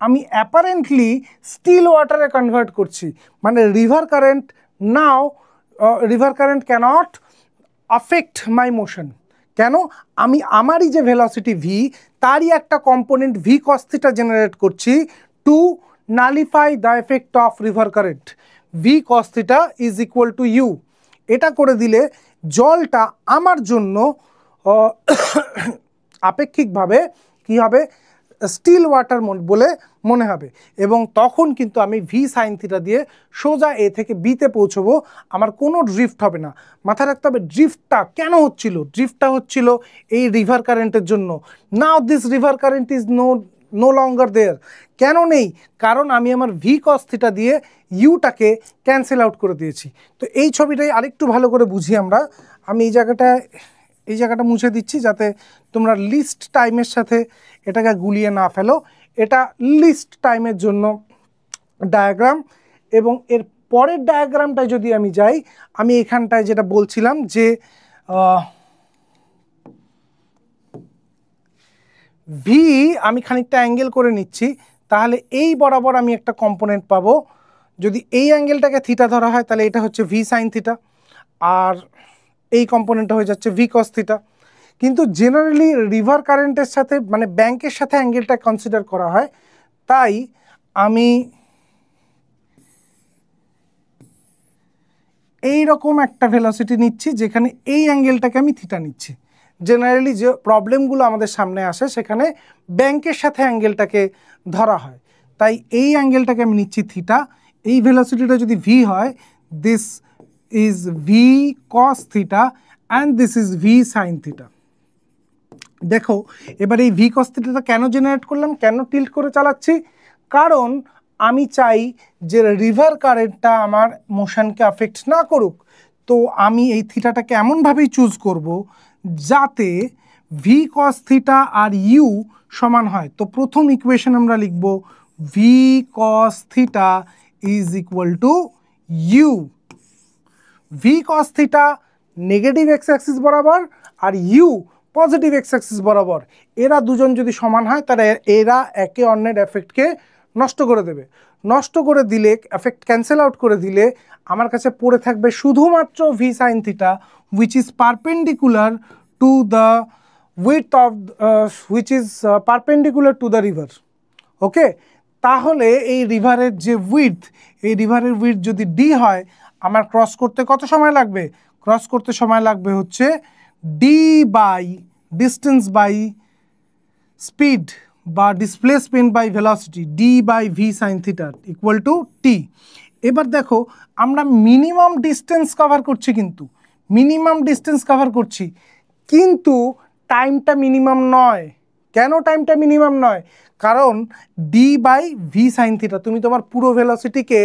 Speaker 1: আমি অ্যাপারেন্টলি স্টিল ওয়াটারে কনভার্ট করছি, মানে river current cannot affect my motion। কেন? আমি আমারই যে ভেলোসিটি ভি, তারই একটা component V cos theta generate করছি to nullify the effect of river current. V cos theta is equal to U. এটা করে দিলে জলটা আমার জন্য আপেক্ষিকভাবে কি হবে, স্টিল ওয়াটার বলে মনে হবে, এবং তখন কিন্তু আমি ভি সাইন থিটা দিয়ে সোজা এ থেকে বিতে পৌঁছবো, আমার কোনো ড্রিফট হবে না। মাথায় রাখতে হবে ড্রিফটটা কেন হচ্ছিল, ড্রিফটটা হচ্ছিল এই রিভার কারেন্টের জন্য। Now this river current is no longer there. কেন নেই? কারণ আমি আমার ভি কস থিটা দিয়ে ইউটাকে ক্যান্সেল আউট করে দিয়েছি। তো এই ছবিটাই আরেকটু ভালো করে বুঝি আমরা। আমি এই জায়গাটা মুছে দিচ্ছি যাতে তোমরা লিস্ট টাইমের সাথে এটাকে গুলিয়ে না ফেলো। এটা লিস্ট টাইমের জন্য ডায়াগ্রাম, এবং এর পরের ডায়াগ্রামটায় যদি আমি যাই, আমি এখানটায় যেটা বলছিলাম যে ভি আমি খানিকটা অ্যাঙ্গেল করে নিচ্ছি, তাহলে এই বরাবর আমি একটা কম্পোনেন্ট পাবো। যদি এই অ্যাঙ্গেলটাকে থিটা ধরা হয় তাহলে এটা হচ্ছে ভি সাইন থিটা, আর এই কম্পোনেন্টটা হয়ে যাচ্ছে ভি কস থিটা। কিন্তু জেনারেলি রিভার কারেন্টের সাথে মানে ব্যাংকের সাথে অ্যাঙ্গেলটা কনসিডার করা হয়, তাই আমি এই রকম একটা ভেলোসিটি নিচ্ছি যেখানে এই অ্যাঙ্গেলটাকে আমি থিটা নিচ্ছি। জেনারেলি যে প্রবলেমগুলো আমাদের সামনে আসে সেখানে ব্যাংকের সাথে অ্যাঙ্গেলটাকে ধরা হয়, তাই এই অ্যাঙ্গেলটাকে আমি নিচ্ছি থিটা। এই ভেলোসিটিটা যদি ভি হয়, this is V cos theta and this is V sine theta. দেখো এবার এই ভি কস থিটাটা কেন জেনারেট করলাম, কেন টিল্ট করে চালাচ্ছি? কারণ আমি চাই যে রিভার কারেন্টটা আমার মোশনকে অ্যাফেক্ট না করুক। তো আমি এই থিটাটাকে এমনভাবেই চুজ করব যাতে ভি কস থিটা আর ইউ সমান হয়। তো প্রথম ইকুয়েশন আমরা লিখব V cos theta is equal to U. V cos theta negative X axis বরাবর আর ইউ পজিটিভ এক্স অ্যাক্সিস বরাবর। এরা দুজন যদি সমান হয় তাহলে এরা একে অন্যের এফেক্টকে নষ্ট করে দেবে। নষ্ট করে দিলে, এফেক্ট ক্যান্সেল আউট করে দিলে আমার কাছে পড়ে থাকবে শুধুমাত্র V sine theta, which is perpendicular to the width of which is perpendicular to the river. Okay, তাহলে এই রিভারের যে উইডথ, এই রিভারের উইডথ যদি ডি হয়, আমার ক্রস করতে কত সময় লাগবে? ক্রস করতে সময় লাগবে হচ্ছে D by distance by speed বা displacement by velocity, D by V sine theta equal to T. এবার দেখো আমরা মিনিমাম ডিস্টেন্স কভার করছি, কিন্তু মিনিমাম ডিস্টেন্স কভার করছি, কিন্তু টাইমটা মিনিমাম নয়। কেন টাইমটা মিনিমাম নয়? কারণ D by V sine theta তুমি তোমার পুরো ভেলোসিটিকে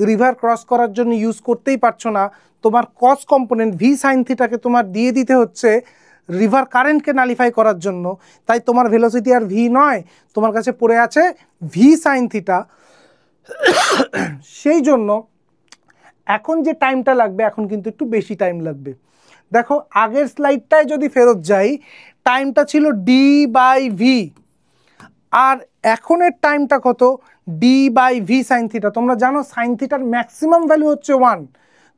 Speaker 1: রিভার ক্রস করার জন্য ইউজ করতেই পারছো না। তোমার কস কম্পোনেন্ট ভি সাইন থিটাকে তোমার দিয়ে দিতে হচ্ছে রিভার কারেন্টকে নালিফাই করার জন্য। তাই তোমার ভেলোসিটি আর ভি নয়, তোমার কাছে পড়ে আছে ভি সাইন থিটা। সেই জন্য এখন যে টাইমটা লাগবে, এখন কিন্তু একটু বেশি টাইম লাগবে। দেখো আগের স্লাইডটায় যদি ফেরত যাই, টাইমটা ছিল ডি বাই ভি, আর এখনের টাইমটা কত? D by V sine theta. তোমরা জানো সাইন থিটার ম্যাক্সিমাম ভ্যালু হচ্ছে 1।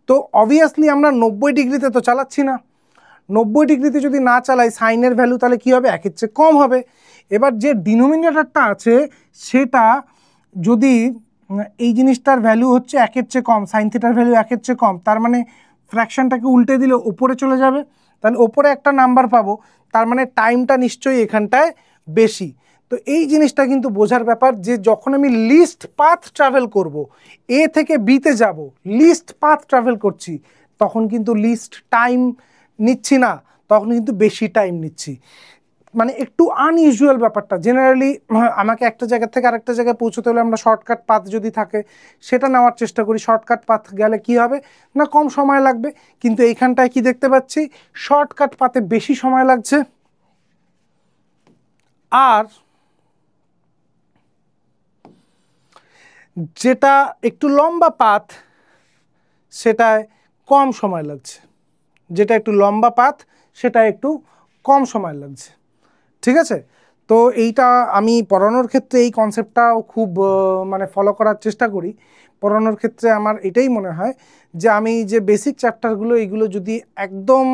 Speaker 1: তো অবভিয়াসলি আমরা 90 ডিগ্রিতে তো চালাচ্ছি না। 90 ডিগ্রিতে যদি না চালাই সাইনের ভ্যালু তাহলে কী হবে? একের চেয়ে কম হবে। এবার যে ডিনোমিনেটরটা আছে সেটা যদি এই জিনিসটার ভ্যালু হচ্ছে একের চেয়ে কম, সাইন থিটার ভ্যালু একের চেয়ে কম, তার মানে ফ্র্যাকশনটাকে উল্টে দিলে ওপরে চলে যাবে, তাহলে ওপরে একটা নাম্বার পাবো, তার মানে টাইমটা নিশ্চয়ই এখানটায় বেশি। তো এই জিনিসটা কিন্তু বোঝার ব্যাপার যে যখন আমি লিস্ট পাথ ট্রাভেল করব, এ থেকে বিতে যাব, লিস্ট পাথ ট্রাভেল করছি, তখন কিন্তু লিস্ট টাইম নিচ্ছি না, তখন কিন্তু বেশি টাইম নিচ্ছি। মানে একটু আনইউজুয়াল ব্যাপারটা। জেনারেলি আমাকে একটা জায়গা থেকে আরেকটা জায়গায় পৌঁছতে হলে আমরা শর্টকাট পাথ যদি থাকে সেটা নেওয়ার চেষ্টা করি। শর্টকাট পাথ গেলে কি হবে না, কম সময় লাগবে। কিন্তু এইখানটায় কি দেখতে পাচ্ছি, শর্টকাট পাথে বেশি সময় লাগছে, আর যেটা একটু লম্বা পাথ সেটায় কম সময় লাগছে, যেটা একটু লম্বা পাথ সেটা একটু কম সময় লাগছে। ঠিক আছে, তো এইটা আমি পড়ানোর ক্ষেত্রে এই কনসেপ্টটাও খুব মানে ফলো করার চেষ্টা করি। পড়ানোর ক্ষেত্রে আমার এটাই মনে হয় যে আমি যে বেসিক চ্যাপ্টারগুলো এইগুলো যদি একদম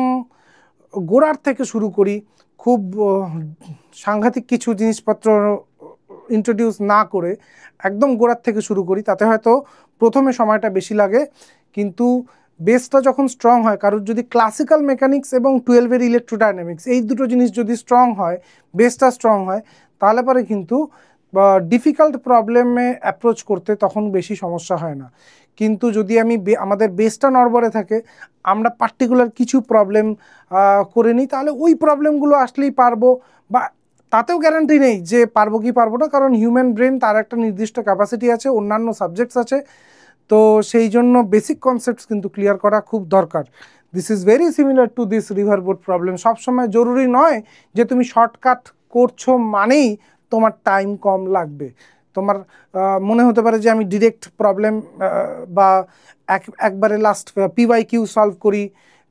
Speaker 1: গোড়ার থেকে শুরু করি, খুব সাংঘাতিক কিছু জিনিসপত্র ইন্ট্রোডিউস না করে একদম গোড়ার থেকে শুরু করি, তাতে হয়তো প্রথমে সময়টা বেশি লাগে, কিন্তু বেসটা যখন স্ট্রং হয়, কারোর যদি ক্লাসিক্যাল মেকানিক্স এবং 12-এর ইলেকট্রোডাইনামিক্স এই দুটো জিনিস যদি স্ট্রং হয়, বেসটা স্ট্রং হয়, তাহলে পরে কিন্তু ডিফিকাল্ট প্রবলেমে অ্যাপ্রোচ করতে তখন বেশি সমস্যা হয় না। কিন্তু যদি আমাদের বেসটা নড়বড়ে থাকে, আমরা পার্টিকুলার কিছু প্রবলেম করে নিই, তাহলে ওই প্রবলেমগুলো আসলেই পারবো, বা তাতেও গ্যারান্টি নেই যে পারবো কি পারবো না, কারণ হিউম্যান ব্রেন তার একটা নির্দিষ্ট ক্যাপাসিটি আছে, অন্যান্য সাবজেক্টস আছে। তো সেই জন্য বেসিক কনসেপ্টস কিন্তু ক্লিয়ার করা খুব দরকার। This is very similar to this river boat problem. সবসময় জরুরি নয় যে তুমি শর্টকাট করছো মানেই তোমার টাইম কম লাগবে। তোমার মনে হতে পারে যে আমি ডিরেক্ট প্রবলেম বা একবারে লাস্ট PYQ সলভ করি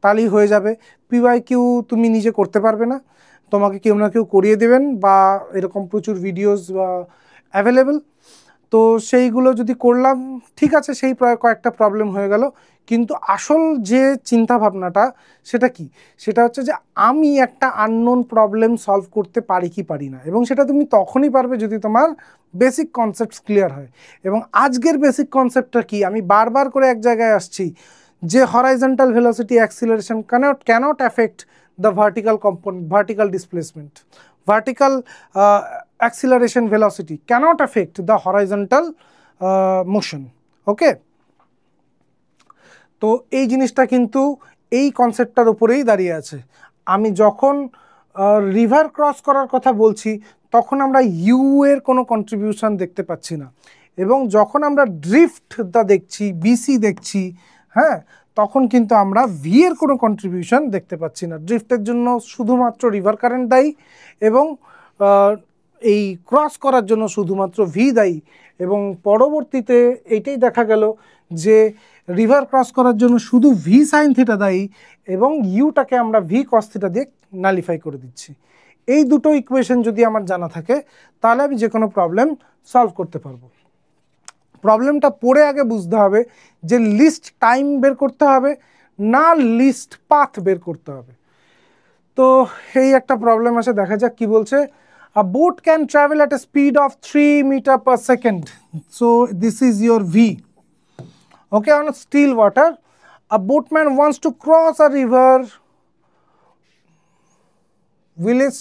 Speaker 1: তাহলেই হয়ে যাবে। PYQ তুমি নিজে করতে পারবে না, তোমাকে কেউ না কেউ করিয়ে দেবেন, বা এরকম প্রচুর ভিডিওস অ্যাভেলেবেল। তো সেইগুলো যদি করলাম, ঠিক আছে, সেই কয়েকটা প্রবলেম হয়ে গেল, কিন্তু আসল যে চিন্তা ভাবনাটা সেটা কি, সেটা হচ্ছে যে আমি একটা আননোন প্রবলেম সলভ করতে পারি কি পারি না, এবং সেটা তুমি তখনই পারবে যদি তোমার বেসিক কনসেপ্টস ক্লিয়ার হয়। এবং আজকের বেসিক কনসেপ্টটা কি, আমি বারবার করে এক জায়গায় আসছি যে horizontal velocity acceleration cannot affect the vertical displacement. Vertical acceleration velocity cannot affect the horizontal motion. ওকে, তো এই জিনিসটা কিন্তু এই কনসেপ্টটার উপরেই দাঁড়িয়ে আছে। আমি যখন রিভার ক্রস করার কথা বলছি তখন আমরা ইউ এর কোনো কন্ট্রিবিউশন দেখতে পাচ্ছি না, এবং যখন আমরা ড্রিফটটা দেখছি, বিসি দেখছি, হ্যাঁ, তখন কিন্তু আমরা ভি এর কোনো কন্ট্রিবিউশন দেখতে পাচ্ছি না। ড্রিফটের জন্য শুধুমাত্র রিভার কারেন্ট দায়ী, এবং এই ক্রস করার জন্য শুধুমাত্র ভি দায়ী। এবং পরবর্তীতে এইটাই দেখা গেল যে রিভার ক্রস করার জন্য শুধু ভি সাইন থিটা দায়ী, এবং ইউটাকে আমরা ভি কস থিটা দিয়ে নালিফাই করে দিচ্ছি। এই দুটো ইকুয়েশন যদি আমার জানা থাকে, তাহলে আমি যে কোনো প্রবলেম সলভ করতে পারবো। প্রবলেমটা পড়ে আগে বুঝতে হবে যে লিস্ট টাইম বের করতে হবে না লিস্ট পাথ বের করতে হবে। তো এই একটা প্রবলেম আছে, দেখা যাক কি বলছে। A boat can travel at a speed of 3 meters per second. So this is your V. Okay, on still water, a boatman wants to cross a river. Will it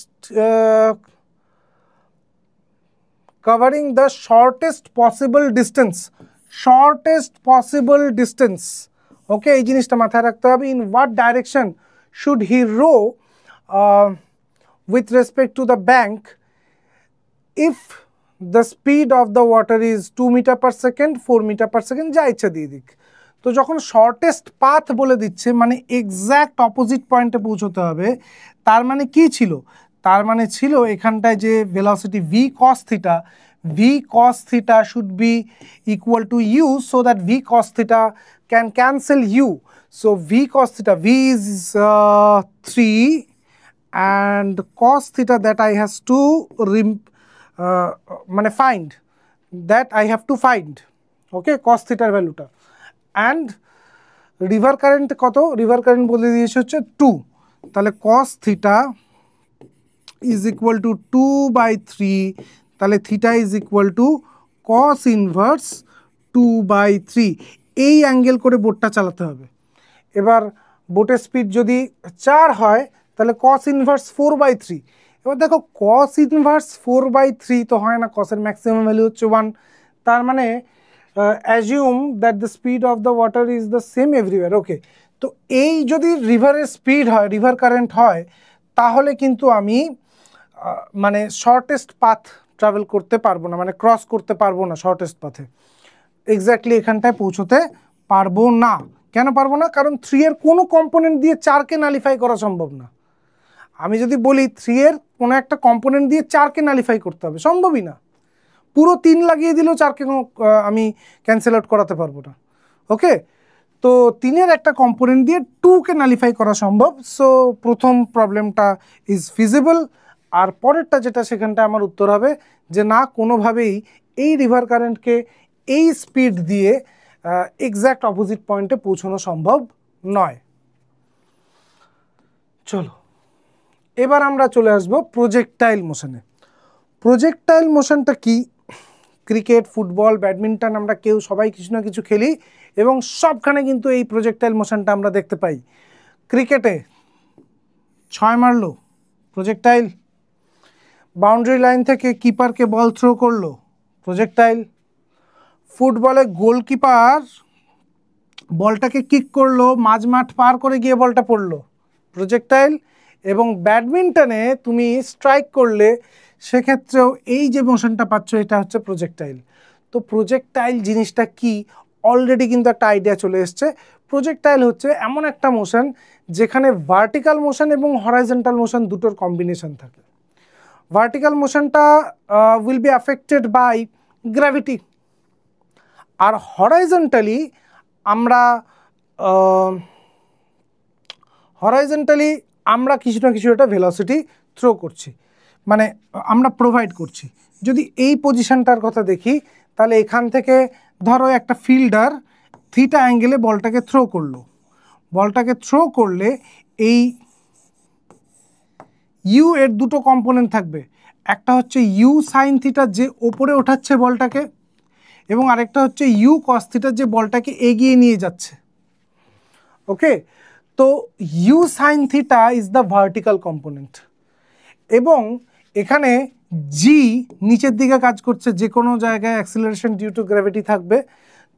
Speaker 1: covering the shortest possible distance. Shortest possible distance. Okay, এই জিনিসটা মাথায় রাখতে হবে। In what direction should he row with respect to the bank if the speed of the water is 2 meters per second, 4 meters per second, যা ইচ্ছা দিয়ে দিক। তো যখন শর্টেস্ট পাথ বলে দিচ্ছে, মানে এক্স্যাক্ট অপোজিট পয়েন্টে পৌঁছতে হবে, তার মানে কি ছিল? তার মানে ছিল এখানটায় যে velocity V cos theta should be equal to U, so that V cos theta can cancel U. So V cos theta, V is 3 and cos theta that I has to মানে find, that I have to find. Okay, cos থিটার ভ্যালুটা। And river current কত? River current বলে দিয়েছে হচ্ছে 2, তাহলে cos theta is equal to 2/3, তাহলে theta is equal to cos inverse 2/3। এই অ্যাঙ্গেল করে বোটটা চালাতে হবে। এবার বোটের স্পিড যদি 4 হয় তাহলে কস ইনভার্স 4/3। এবার দেখো কস ইনভার্স 4/3 তো হয় না, কসের ম্যাক্সিমাম ভ্যালু হচ্ছে 1। তার মানে assume that the speed of the water is the same everywhere. Okay, তো এই যদি রিভারের স্পিড হয়, রিভার কারেন্ট হয়, তাহলে কিন্তু আমি মানে শর্টেস্ট পাথ ট্রাভেল করতে পারবো না, মানে ক্রস করতে পারবো না শর্টেস্ট পাথে, এক্স্যাক্টলি এখানটায় পৌঁছতে পারবো না। কেন পারবো না? কারণ 3 এর কোনো কম্পোনেন্ট দিয়ে 4কে নালিফাই করা সম্ভব না। আমি যদি বলি 3 এর কোনো একটা কম্পোনেন্ট দিয়ে 4কে নালিফাই করতে হবে, সম্ভবই না। পুরো 3 লাগিয়ে দিলেও 4কে আমি ক্যান্সেল আউট করাতে পারবো না। ওকে, তো 3 এর একটা কম্পোনেন্ট দিয়ে 2কে নালিফাই করা সম্ভব। সো প্রথম প্রবলেমটা ইজ ফিজিবল। আর পরেরটা যেটা, সেখানটা আমার উত্তর হবে যে না, কোনোভাবেই এই রিভার কারেন্টকে এই স্পিড দিয়ে এক্স্যাক্ট অপোজিট পয়েন্টে পৌঁছানো সম্ভব নয়। চলো এবার আমরা চলে আসবো প্রজেক্টাইল মোশনে। প্রজেক্টাইল মোশনটা কি ক্রিকেট, ফুটবল, ব্যাডমিন্টন আমরা কেউ সবাই কিছু না কিছু খেলি এবং সবখানে কিন্তু এই প্রজেক্টাইল মোশনটা আমরা দেখতে পাই। ক্রিকেটে 6 মারলো, প্রজেক্টাইল। বাউন্ডারি লাইন থেকে কিপারকে বল থ্রো করলো, প্রজেক্টাইল। ফুটবলে গোলকিপার বলটাকে কিক করলো, মাঝমাঠ পার করে গিয়ে বলটা পড়লো, প্রজেক্টাইল। এবং ব্যাডমিন্টনে তুমি স্ট্রাইক করলে সেক্ষেত্রেও এই যে মোশনটা পাচ্ছ এটা হচ্ছে প্রজেক্টাইল। তো প্রজেক্টাইল জিনিসটা কি অলরেডি কিন্তু একটা আইডিয়া চলে এসছে। প্রজেক্টাইল হচ্ছে এমন একটা মোশন যেখানে ভার্টিক্যাল মোশন এবং হরাইজন্টাল মোশন দুটোর কম্বিনেশন থাকে। ভার্টিক্যাল মোশনটা will be affected by gravity, আর হরাইজন্টালি আমরা কিছু না কিছু একটা ভেলোসিটি থ্রো করছি, মানে আমরা প্রোভাইড করছি। যদি এই পজিশনটার কথা দেখি তাহলে এখান থেকে ধরো একটা ফিল্ডার থিটা অ্যাঙ্গেলে বলটাকে থ্রো করলো, বলটাকে থ্রো করলে এই ইউ এর দুটো কম্পোনেন্ট থাকবে, একটা হচ্ছে ইউ সাইন থিটা যে ওপরে ওঠাচ্ছে বলটাকে, এবং আরেকটা হচ্ছে ইউ কস থিটা যে বলটাকে এগিয়ে নিয়ে যাচ্ছে। ওকে, তো u sine theta is the vertical component এবং এখানে জি নিচের দিকে কাজ করছে, যে কোনো জায়গায় অ্যাক্সিলারেশন ডিউ টু গ্র্যাভিটি থাকবে।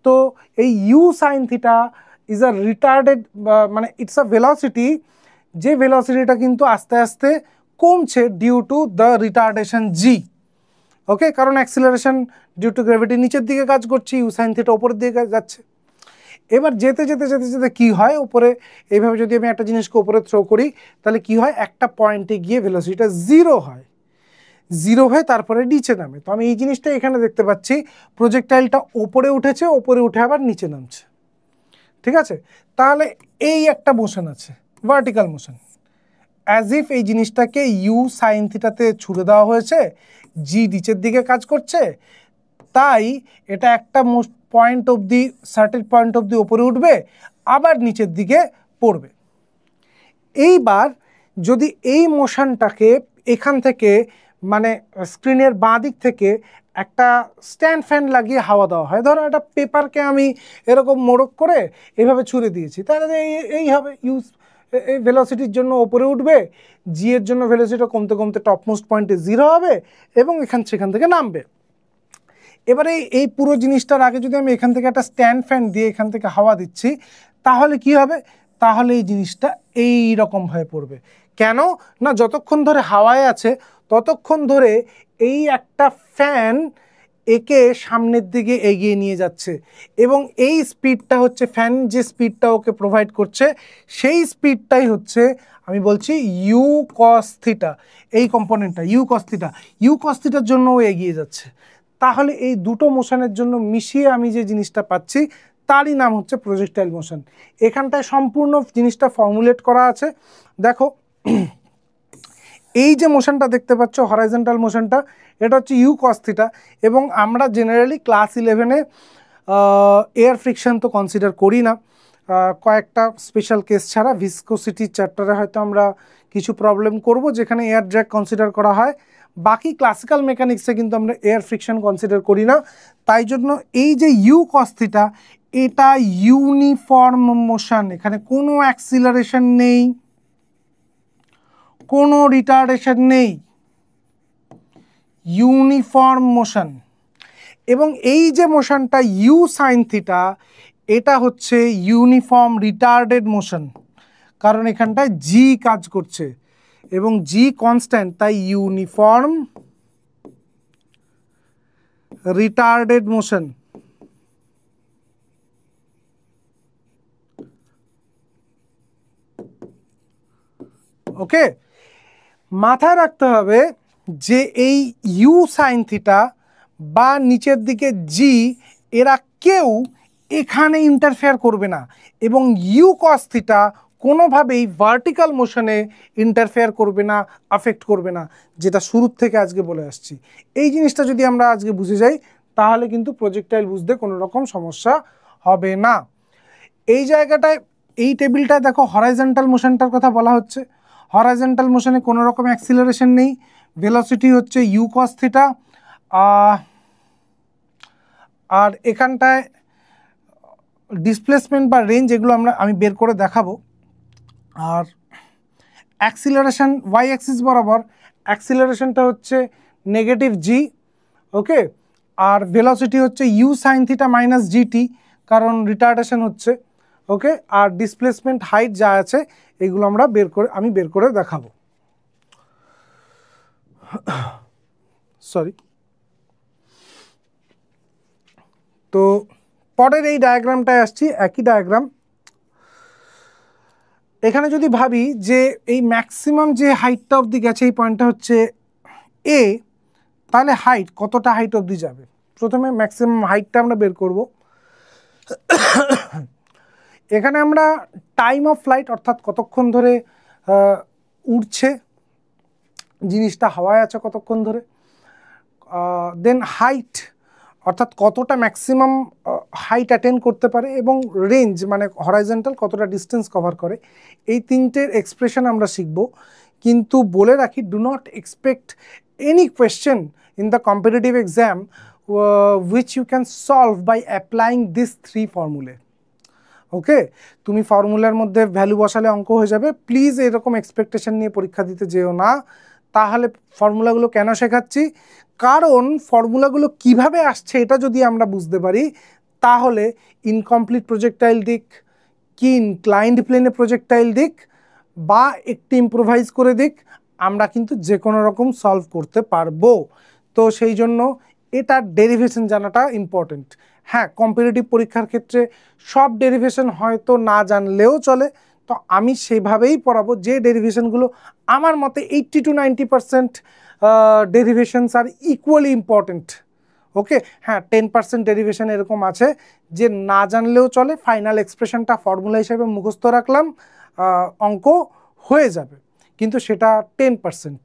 Speaker 1: তো এই u sine theta is a retarded, মানে ইটস আ ভেলোসিটি, যে ভেলোসিটিটা কিন্তু আস্তে আস্তে কমছে due to the retardation g. Okay, কারণ অ্যাক্সিলারেশন ডিউ টু গ্র্যাভিটি নিচের দিকে কাজ করছে, ইউ সাইন থিটা উপরের দিকে যাচ্ছে। এবার যেতে যেতে যেতে যেতে কী হয়, উপরে এইভাবে যদি আমি একটা জিনিসকে উপরে থ্রো করি তাহলে কি হয়, একটা পয়েন্টে গিয়ে ভেলোসিটিটা জিরো হয়, জিরো হয়ে তারপরে নিচে নামে। তো আমি এই জিনিসটা এখানে দেখতে পাচ্ছি, প্রজেক্টাইলটা ওপরে উঠেছে, ওপরে উঠে আবার নিচে নামছে। ঠিক আছে, তাহলে এই একটা মোশন আছে, ভার্টিক্যাল মোশন, অ্যাজ ইফ এই জিনিসটাকে ইউ সাইন থিটাতে ছুড়ে দেওয়া হয়েছে, জি নিচের দিকে কাজ করছে, তাই এটা একটা পয়েন্ট অবধি, সার্টেন পয়েন্ট অবধি ওপরে উঠবে, আবার নিচের দিকে পড়বে। এইবার যদি এই মোশনটাকে এখান থেকে, মানে স্ক্রিনের বাঁ দিক থেকে একটা স্ট্যান্ড ফ্যান লাগিয়ে হাওয়া দেওয়া হয়, ধরো একটা পেপারকে আমি এরকম মোড়ক করে এভাবে ছুঁড়ে দিয়েছি, তাহলে এই হবে এই ভেলোসিটির জন্য ওপরে উঠবে, জি এর জন্য ভেলোসিটি কমতে কমতে টপমোস্ট পয়েন্টে জিরো হবে এবং সেখান থেকে নামবে। এবারে এই পুরো জিনিসটার আগে যদি আমি এখান থেকে একটা স্ট্যান্ড ফ্যান দিয়ে এখান থেকে হাওয়া দিচ্ছি, তাহলে কি হবে, তাহলে এই জিনিসটা এই রকমভাবে পড়বে। কেন না, যতক্ষণ ধরে হাওয়ায় আছে ততক্ষণ ধরে এই একটা ফ্যান একে সামনের দিকে এগিয়ে নিয়ে যাচ্ছে এবং এই স্পিডটা হচ্ছে, ফ্যান যে স্পিডটা ওকে প্রোভাইড করছে সেই স্পিডটাই হচ্ছে, আমি বলছি ইউ কস থিটা, এই কম্পোনেন্টটা ইউ কস থিটার জন্য ও এগিয়ে যাচ্ছে। তাহলে এই দুটো মোশনের জন্য মিশিয়ে আমি যে জিনিসটা পাচ্ছি তারই নাম হচ্ছে প্রজেক্টাইল মোশন। এখানটায় সম্পূর্ণ জিনিসটা ফর্মুলেট করা আছে। দেখো, এই যে মোশনটা দেখতে পাচ্ছ হরাইজন্টাল মোশনটা, এটা হচ্ছে ইউ কস থিটা, এবং আমরা জেনারেলি ক্লাস 11-এ এয়ার ফ্রিকশন তো কনসিডার করি না, কয়েকটা স্পেশাল কেস ছাড়া। ভিসকোসিটি চ্যাপ্টারে হয়তো আমরা কিছু প্রবলেম করব যেখানে এয়ার ড্র্যাগ কনসিডার করা হয়, বাকি ক্লাসিক্যাল মেকানিক্সে কিন্তু আমরা এয়ার ফ্রিকশন কনসিডার করি না। তাই জন্য এই যে ইউ কস থিটা, এটা ইউনিফর্ম মোশন, এখানে কোনো অ্যাক্সিলারেশন নেই, কোনো রিটার্ডেশন নেই, ইউনিফর্ম মোশন। এবং এই যে মোশনটা ইউ সাইন থিটা, এটা হচ্ছে ইউনিফর্ম রিটার্ডেড মোশন, কারণ এখানটায় জি কাজ করছে এবং জি কনস্ট্যান্ট, তাই ইউনিফর্ম রিটার্ডেড মোশন। ওকে, মাথায় রাখতে হবে যে এই ইউ সাইন থিটা বা নিচের দিকে জি, এরা কেউ এখানে ইন্টারফেয়ার করবে না, এবং ইউ কস থিটা কোনোভাবেই ভার্টিক্যাল মোশনে ইন্টারফেয়ার করবে না, আফেক্ট করবে না, যেটা শুরুর থেকে আজকে বলে আসছি। এই জিনিসটা যদি আমরা আজকে বুঝে যাই তাহলে কিন্তু প্রজেক্টাইল বুঝতে কোনো রকম সমস্যা হবে না। এই জায়গাটায়, এই টেবিলটায় দেখো হরাইজন্টাল মোশনটার কথা বলা হচ্ছে। হরাইজন্টাল মোশনে কোনো রকম অ্যাক্সিলারেশন নেই, ভেলোসিটি হচ্ছে ইউ কস থিটা, আর এখানটায় ডিসপ্লেসমেন্ট বা রেঞ্জ এগুলো আমি বের করে দেখাবো। আর অ্যাক্সিলারেশন ওয়াই অ্যাক্সিস বরাবর অ্যাক্সিলারেশনটা হচ্ছে নেগেটিভ জি, ওকে। আর ভেলোসিটি হচ্ছে you sine theta minus g t, কারণ রিটার্ডেশন হচ্ছে, ওকে। আর ডিসপ্লেসমেন্ট হাইট যা আছে এগুলো আমি বের করে দেখাবো। সরি। তো পরের এই ডায়াগ্রামটায় আসছি, একই ডায়াগ্রাম। এখানে যদি ভাবি যে এই ম্যাক্সিমাম যে হাইটটা অবধি গেছে এই পয়েন্টটা হচ্ছে এ, তাহলে হাইট কতটা হাইট অবধি যাবে? প্রথমে ম্যাক্সিমাম হাইটটা আমরা বের করব। এখানে আমরা টাইম অফ ফ্লাইট অর্থাৎ কতক্ষণ ধরে উড়ছে জিনিসটা, হাওয়ায় আছে কতক্ষণ ধরে, দেন হাইট অর্থাৎ কতটা ম্যাক্সিমাম হাইট অ্যাটেন্ড করতে পারে, এবং রেঞ্জ মানে হরাইজন্টাল কতটা ডিস্টেন্স কভার করে। এই তিনটের এক্সপ্রেশন আমরা শিখব। কিন্তু বলে রাখি, do not expect any question in the competitive exam which you can solve by applying these three formulae, ওকে। তুমি ফর্মুলার মধ্যে ভ্যালু বসালে অঙ্ক হয়ে যাবে, প্লিজ এরকম এক্সপেকটেশন নিয়ে পরীক্ষা দিতে যেও না। তাহলে ফর্মুলাগুলো কেন শেখাচ্ছি? কারণ ফর্মুলাগুলো কিভাবে আসছে এটা যদি আমরা বুঝতে পারি, তাহলে ইনকমপ্লিট প্রজেক্টাইল দিক কি ইনক্লাইন্ড প্লেনে প্রজেক্টাইল দিক বা একটি ইম্প্রোভাইজ করে দিক, আমরা কিন্তু যে কোনো রকম সলভ করতে পারবো। তো সেই জন্য এটার ডেরিভেশন জানাটা ইম্পর্টেন্ট। হ্যাঁ, কম্পিটিটিভ পরীক্ষার ক্ষেত্রে সব ডেরিভেশন হয়তো না জানলেও চলে, তো আমি সেভাবেই পড়াবো যে ডেরিভেশনগুলো আমার মতে 80 to 90% ডেরিভেশনস আর ইকুয়ালি ইম্পর্টেন্ট, ওকে। হ্যাঁ, 10% ডেরিভেশন এরকম আছে যে না জানলেও চলে, ফাইনাল এক্সপ্রেশনটা ফর্মুলা হিসেবে মুখস্থ রাখলাম, অঙ্ক হয়ে যাবে, কিন্তু সেটা 10%।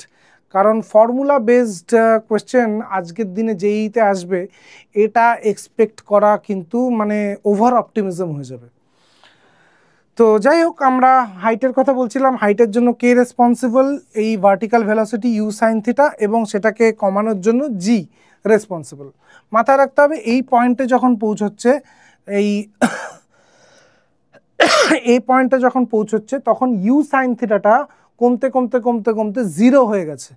Speaker 1: কারণ ফর্মুলা বেসড কোয়েশ্চেন আজকের দিনে যেইতে আসবে, এটা এক্সপেক্ট করা কিন্তু মানে ওভার অপটিমিজম হয়ে যাবে। তো যাই হোক, আমরা হাইটের কথা বলছিলাম। হাইটের জন্য কে রেসপন্সিবল? এই vertical velocity u sine theta, এবং সেটাকে কমানোর জন্য জি রেসপন্সিবল। মাথায় রাখতে হবে এই পয়েন্টে যখন পৌঁছচ্ছে, এই পয়েন্টে যখন পৌঁছচ্ছে তখন ইউ সাইন থিটাটা কমতে কমতে কমতে কমতে জিরো হয়ে গেছে।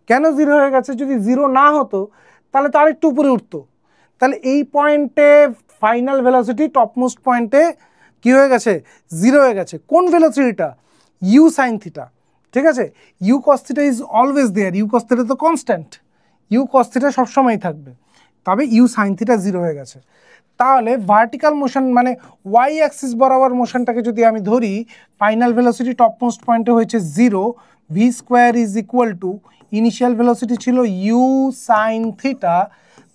Speaker 1: কেন জিরো হয়ে গেছে? যদি জিরো না হতো তাহলে তো আরেকটু উপরে উঠতো। তাহলে এই পয়েন্টে ফাইনাল ভেলোসিটি টপমোস্ট পয়েন্টে কি হয়ে গেছে? জিরো হয়ে গেছে। কোন ভেলোসিটিটা? ইউ সাইন থিটা, ঠিক আছে। U cos theta is always there, u cos theta তো কনস্ট্যান্ট, ইউ কস থিটা সবসময় থাকবে, তবে ইউ সাইন থিটা জিরো হয়ে গেছে। তাহলে ভার্টিক্যাল মোশন মানে ওয়াই অ্যাক্সিস বরাবর মোশনটাকে যদি আমি ধরি, ফাইনাল ভেলোসিটি টপমোস্ট পয়েন্টে হয়েছে zero, V square is equal to initial velocity ছিল ইউ সাইন থিটা,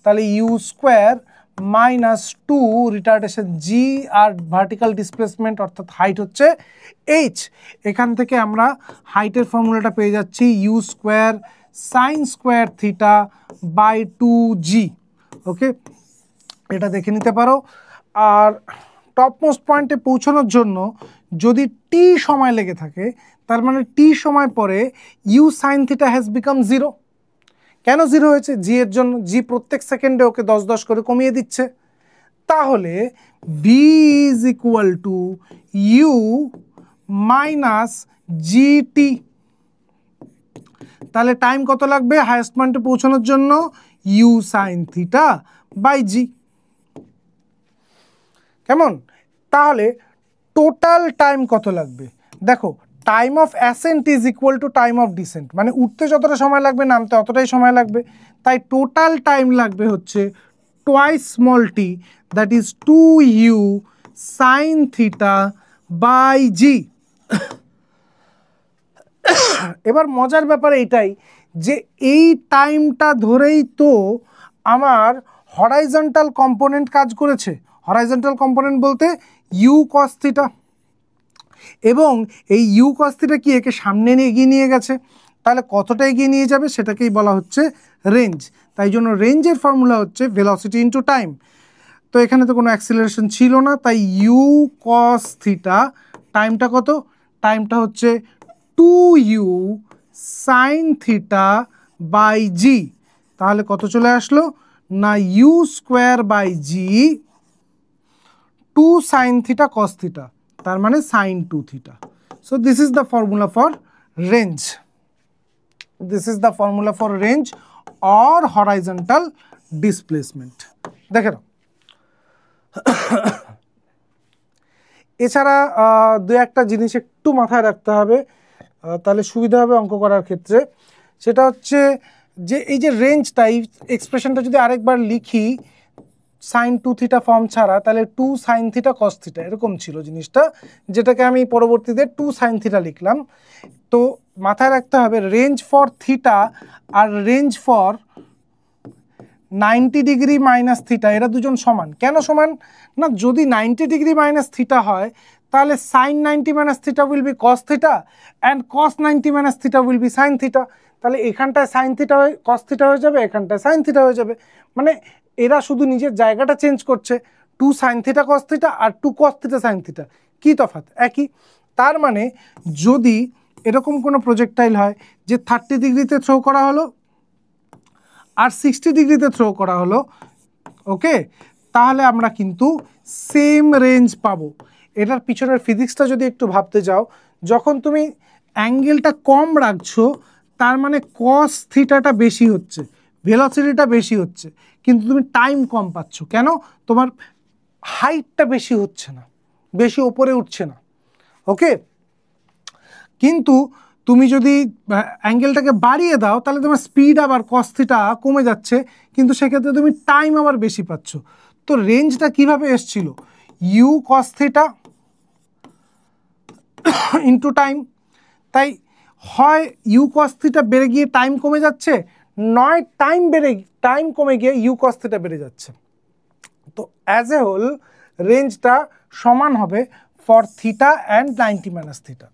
Speaker 1: তাহলে U square minus two retardation G, আর ভার্টিক্যাল ডিসপ্লেসমেন্ট অর্থাৎ হাইট হচ্ছে এইচ। এখান থেকে আমরা হাইটের ফর্মুলাটা পেয়ে যাচ্ছি U square sine square theta by two G, okay. এটা দেখে নিতে পারো। আর টপমোস্ট পয়েন্টে পৌঁছানোর জন্য যদি টি সময় লেগে থাকে, তার মানে টি সময় পরে u sine theta has become zero. কেন জিরো হয়েছে? জি এর জন্য। জি প্রত্যেক সেকেন্ডে ওকে 10 করে কমিয়ে দিচ্ছে। তাহলে v is equal to u minus g t. তাহলে টাইম কত লাগবে হাইয়েস্ট পয়েন্টে পৌঁছানোর জন্য? U sine theta by g. কেমন? তাহলে টোটাল টাইম কত লাগবে? দেখো, time of ascent is equal to time of descent, মানে উঠতে যতটা সময় লাগবে নামতে অতটাই সময় লাগবে। তাই টোটাল টাইম লাগবে হচ্ছে twice small T, that is two U sine theta by G. এবার মজার ব্যাপার এইটাই যে এই টাইমটা ধরেই তো আমার হরাইজন্টাল কম্পোনেন্ট কাজ করেছে। হরাইজন্টাল কম্পোনেন্ট বলতে ইউ কস থিটা, এবং এই ইউ কস থিটা কি একে সামনে এগিয়ে নিয়ে গেছে। তাহলে কতটা এগিয়ে নিয়ে যাবে সেটাকেই বলা হচ্ছে রেঞ্জ। তাই জন্য রেঞ্জের ফর্মুলা হচ্ছে ভেলোসিটি ইন্টু টাইম। তো এখানে তো কোনো অ্যাক্সিলারেশন ছিল না, তাই ইউ কস থিটা, টাইমটা কত? টাইমটা হচ্ছে two U sine theta by G. তাহলে কত চলে আসলো? না U square by G 2 sin theta cos theta, তার মানে sin 2 theta. So this is the formula for range. This is the formula for range or horizontal displacement. দেখে নাও, এছাড়া দু একটা জিনিস একটু মাথায় রাখতে হবে, তাহলে সুবিধা হবে অঙ্ক করার ক্ষেত্রে। সেটা হচ্ছে যে এই যে রেঞ্জটা, এই এক্সপ্রেশনটা যদি আরেকবার লিখি sin 2 থিটা ফর্ম ছাড়া, তাহলে 2 sin থিটা cos থিটা এরকম ছিল জিনিসটা, যেটাকে আমি পরবর্তীতে 2 sin থিটা লিখলাম। তো মাথায় রাখতে হবে রেঞ্জ ফর থিটা আর range for 90 degree minus theta এরা দুজন সমান। কেন সমান না, যদি 90 ডিগ্রি মাইনাস থিটা হয় তাহলে sin 90 minus theta will be cos theta and cos 90 minus theta will be sin theta. তাহলে এখানটায় sin থিটা cos থিটা হয়ে যাবে, এখানটায় sin থিটা হয়ে যাবে, মানে এরা শুধু নিজের জায়গাটা চেঞ্জ করছে। 2 sin থিটা cos থিটা আর 2 cos থিটা sin থিটা, কী তফাৎ? একই। তার মানে যদি এরকম কোনো প্রজেক্টাইল হয় যে 30 ডিগ্রিতে থ্রো করা হলো আর 60 ডিগ্রিতে থ্রো করা হলো, ওকে, তাহলে আমরা কিন্তু সেম রেঞ্জ পাবো। এটার পিছনের ফিজিক্সটা যদি একটু ভাবতে যাও, যখন তুমি অ্যাঙ্গেলটা কম রাখছো তার মানে কস থিটাটা বেশি হচ্ছে, ভেলোসিটিটা বেশি হচ্ছে, কিন্তু তুমি টাইম কম পাচ্ছ। কেন? তোমার হাইটটা বেশি হচ্ছে না, বেশি ওপরে উঠছে না, ওকে। কিন্তু তুমি যদি অ্যাঙ্গেলটাকে বাড়িয়ে দাও তাহলে তোমার স্পিড আবার কস থিটা কমে যাচ্ছে, কিন্তু সেক্ষেত্রে তুমি টাইম আবার বেশি পাচ্ছ। তো রেঞ্জটা কিভাবে এসছিল? U cos theta into time. তাই হয় ইউ কস থিটা বেড়ে গিয়ে টাইম কমে যাচ্ছে, নয় টাইম কমে গিয়ে ইউ কস থিটা বেড়ে যাচ্ছে। তো অ্যাজ এ হোল রেঞ্জটা সমান হবে for theta and 90 minus theta.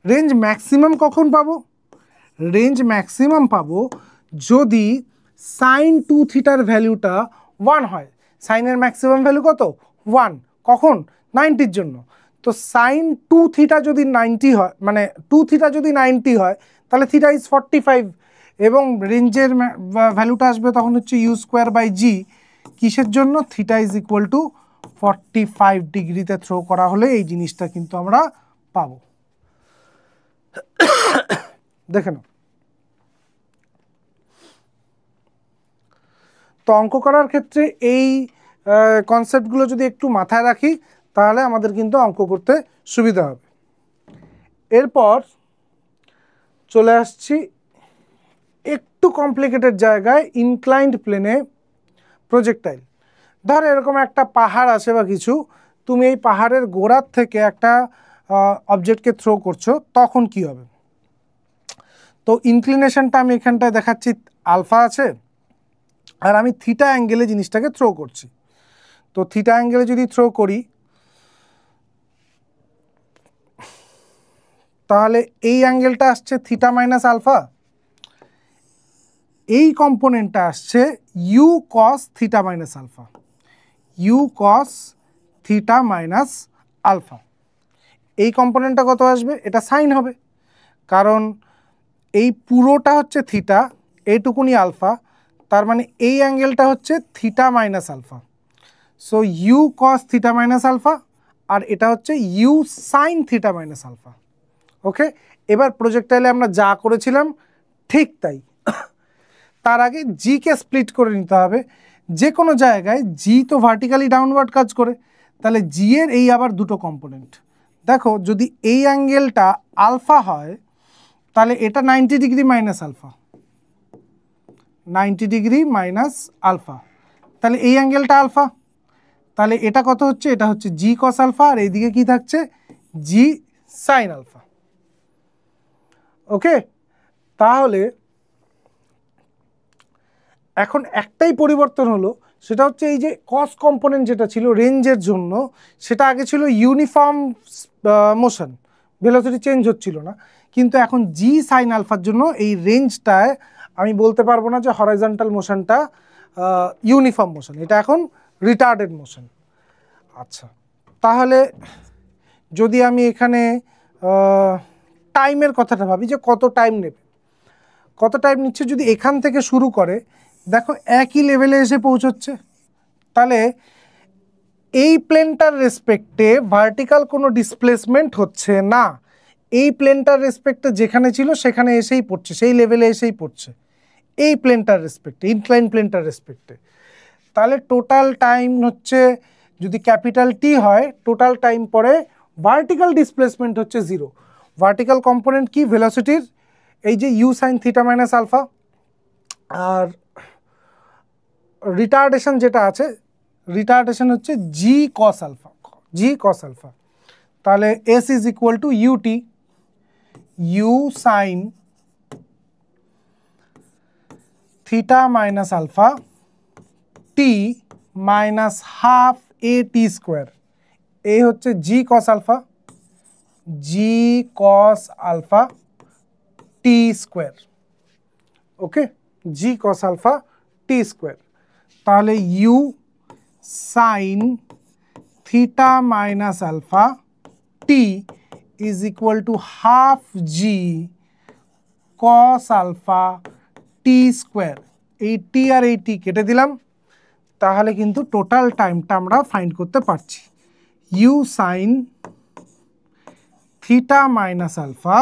Speaker 1: Range maximum কখন পাবো? রেঞ্জ ম্যাক্সিমাম পাবো যদি সাইন 2 থিটার ভ্যালুটা 1 হয়। সাইনের ম্যাক্সিমাম ভ্যালু কত? 1। কখন? 90-র জন্য। তো সাইন 2 থিটা যদি 90 হয়, মানে 2 থিটা যদি 90 হয়, তাহলে থিটা ইজ 45 এবং রেঞ্জের ভ্যালুটা আসবে তখন হচ্ছে ইউ স্কোয়ার বাই জি। কিসের জন্য? থিটা ইজ ইকুয়াল টু 45 ডিগ্রিতে থ্রো করা হলে এই জিনিসটা কিন্তু আমরা পাবো। দেখে নাও, তো অঙ্ক করার ক্ষেত্রে এই কনসেপ্টগুলো যদি একটু মাথায় রাখি তাহলে আমাদের কিন্তু অঙ্ক করতে সুবিধা হবে। এরপর চলে আসছি একটু কমপ্লিকেটেড জায়গায়, ইনক্লাইন্ড প্লেনে প্রজেক্টাইল। ধর এরকম একটা পাহাড় আছে বা কিছু, তুমি এই পাহাড়ের গোড়ার থেকে একটা অবজেক্টকে থ্রো করছো, তখন কি হবে? তো ইনক্লিনেশনটা আমি এখানটায় দেখাচ্ছি আলফা আছে, আর আমি থিটা অ্যাঙ্গেলে জিনিসটাকে থ্রো করছি। তো থিটা অ্যাঙ্গেলে যদি থ্রো করি তাহলে এই অ্যাঙ্গেলটা আসছে থিটা মাইনাস আলফা, এই কম্পোনেন্টটা আসছে u cos theta minus alpha, u cos theta minus alpha. এই কম্পোনেন্টটা কত আসবে? এটা সাইন হবে, কারণ এই পুরোটা হচ্ছে থিটা, এইটুকুনি আলফা, তার মানে এই অ্যাঙ্গেলটা হচ্ছে theta minus alpha. So U cos theta minus alpha, আর এটা হচ্ছে you sine theta minus alpha, okay. এবার প্রজেক্টাইলে আমরা যা করেছিলাম ঠিক তাই। তার আগে জিকে স্প্লিট করে নিতে হবে। যে কোনো জায়গায় জি তো ভার্টিক্যালি ডাউনওয়ার্ড কাজ করে, তাহলে জি এর এই আবার দুটো কম্পোনেন্ট। দেখো যদি এই অ্যাঙ্গেলটা আলফা হয় তাহলে এটা 90 degree minus alpha, 90 degree minus alpha, তাহলে এই অ্যাঙ্গেলটা আলফা, তাহলে এটা কত হচ্ছে? এটা হচ্ছে জি কস আলফা, আর এইদিকে কি থাকছে? জি সাইন আলফা, ওকে। তাহলে এখন একটাই পরিবর্তন হলো, সেটা হচ্ছে এই যে কস কম্পোনেন্ট যেটা ছিল রেঞ্জের জন্য, সেটা আগে ছিল ইউনিফর্ম মোশন, ভেলোসিটি চেঞ্জ হচ্ছিল না, কিন্তু এখন জি সাইন আলফার জন্য এই রেঞ্জটায় আমি বলতে পারবো না যে হরাইজন্টাল মোশনটা ইউনিফর্ম মোশন, এটা এখন রিটার্ডেড মোশন। আচ্ছা, তাহলে যদি আমি এখানে টাইমের কথাটা ভাবি যে কত টাইম নেবে, কত টাইম নিচ্ছে, যদি এখান থেকে শুরু করে দেখো একই লেভেলে এসে পৌঁছচ্ছে। তাহলে এই প্লেনটার রেসপেক্টে ভার্টিক্যাল কোনো ডিসপ্লেসমেন্ট হচ্ছে না, এই প্লেনটার রেসপেক্টে যেখানে ছিল সেখানে এসেই পড়ছে, সেই লেভেলে এসেই পড়ছে এই প্লেনটার রেসপেক্টে, ইনক্লাইন প্লেনটার রেসপেক্টে। তাহলে টোটাল টাইম হচ্ছে, যদি ক্যাপিটাল টি হয়, টোটাল টাইম পরে ভার্টিক্যাল ডিসপ্লেসমেন্ট হচ্ছে 0। ভার্টিক্যাল কম্পোনেন্ট কি ভেলোসিটির, এই যে U sine theta minus alpha, আর রিটার্ডেশন যেটা আছে, রিটার্ডেশন হচ্ছে G cos alpha, G cos alpha. তাহলে S is equal to UT, U sine theta minus alpha T minus half A T square, A হচ্ছে G cos alpha, G cos alpha টি square. Okay, G cos alpha টি square. তাহলে U sine theta minus alpha t is equal to half g cos alpha T square. এই t আর এই টি কেটে দিলাম, তাহলে কিন্তু total টাইমটা আমরা ফাইন্ড করতে পারছি। U sine theta minus alpha,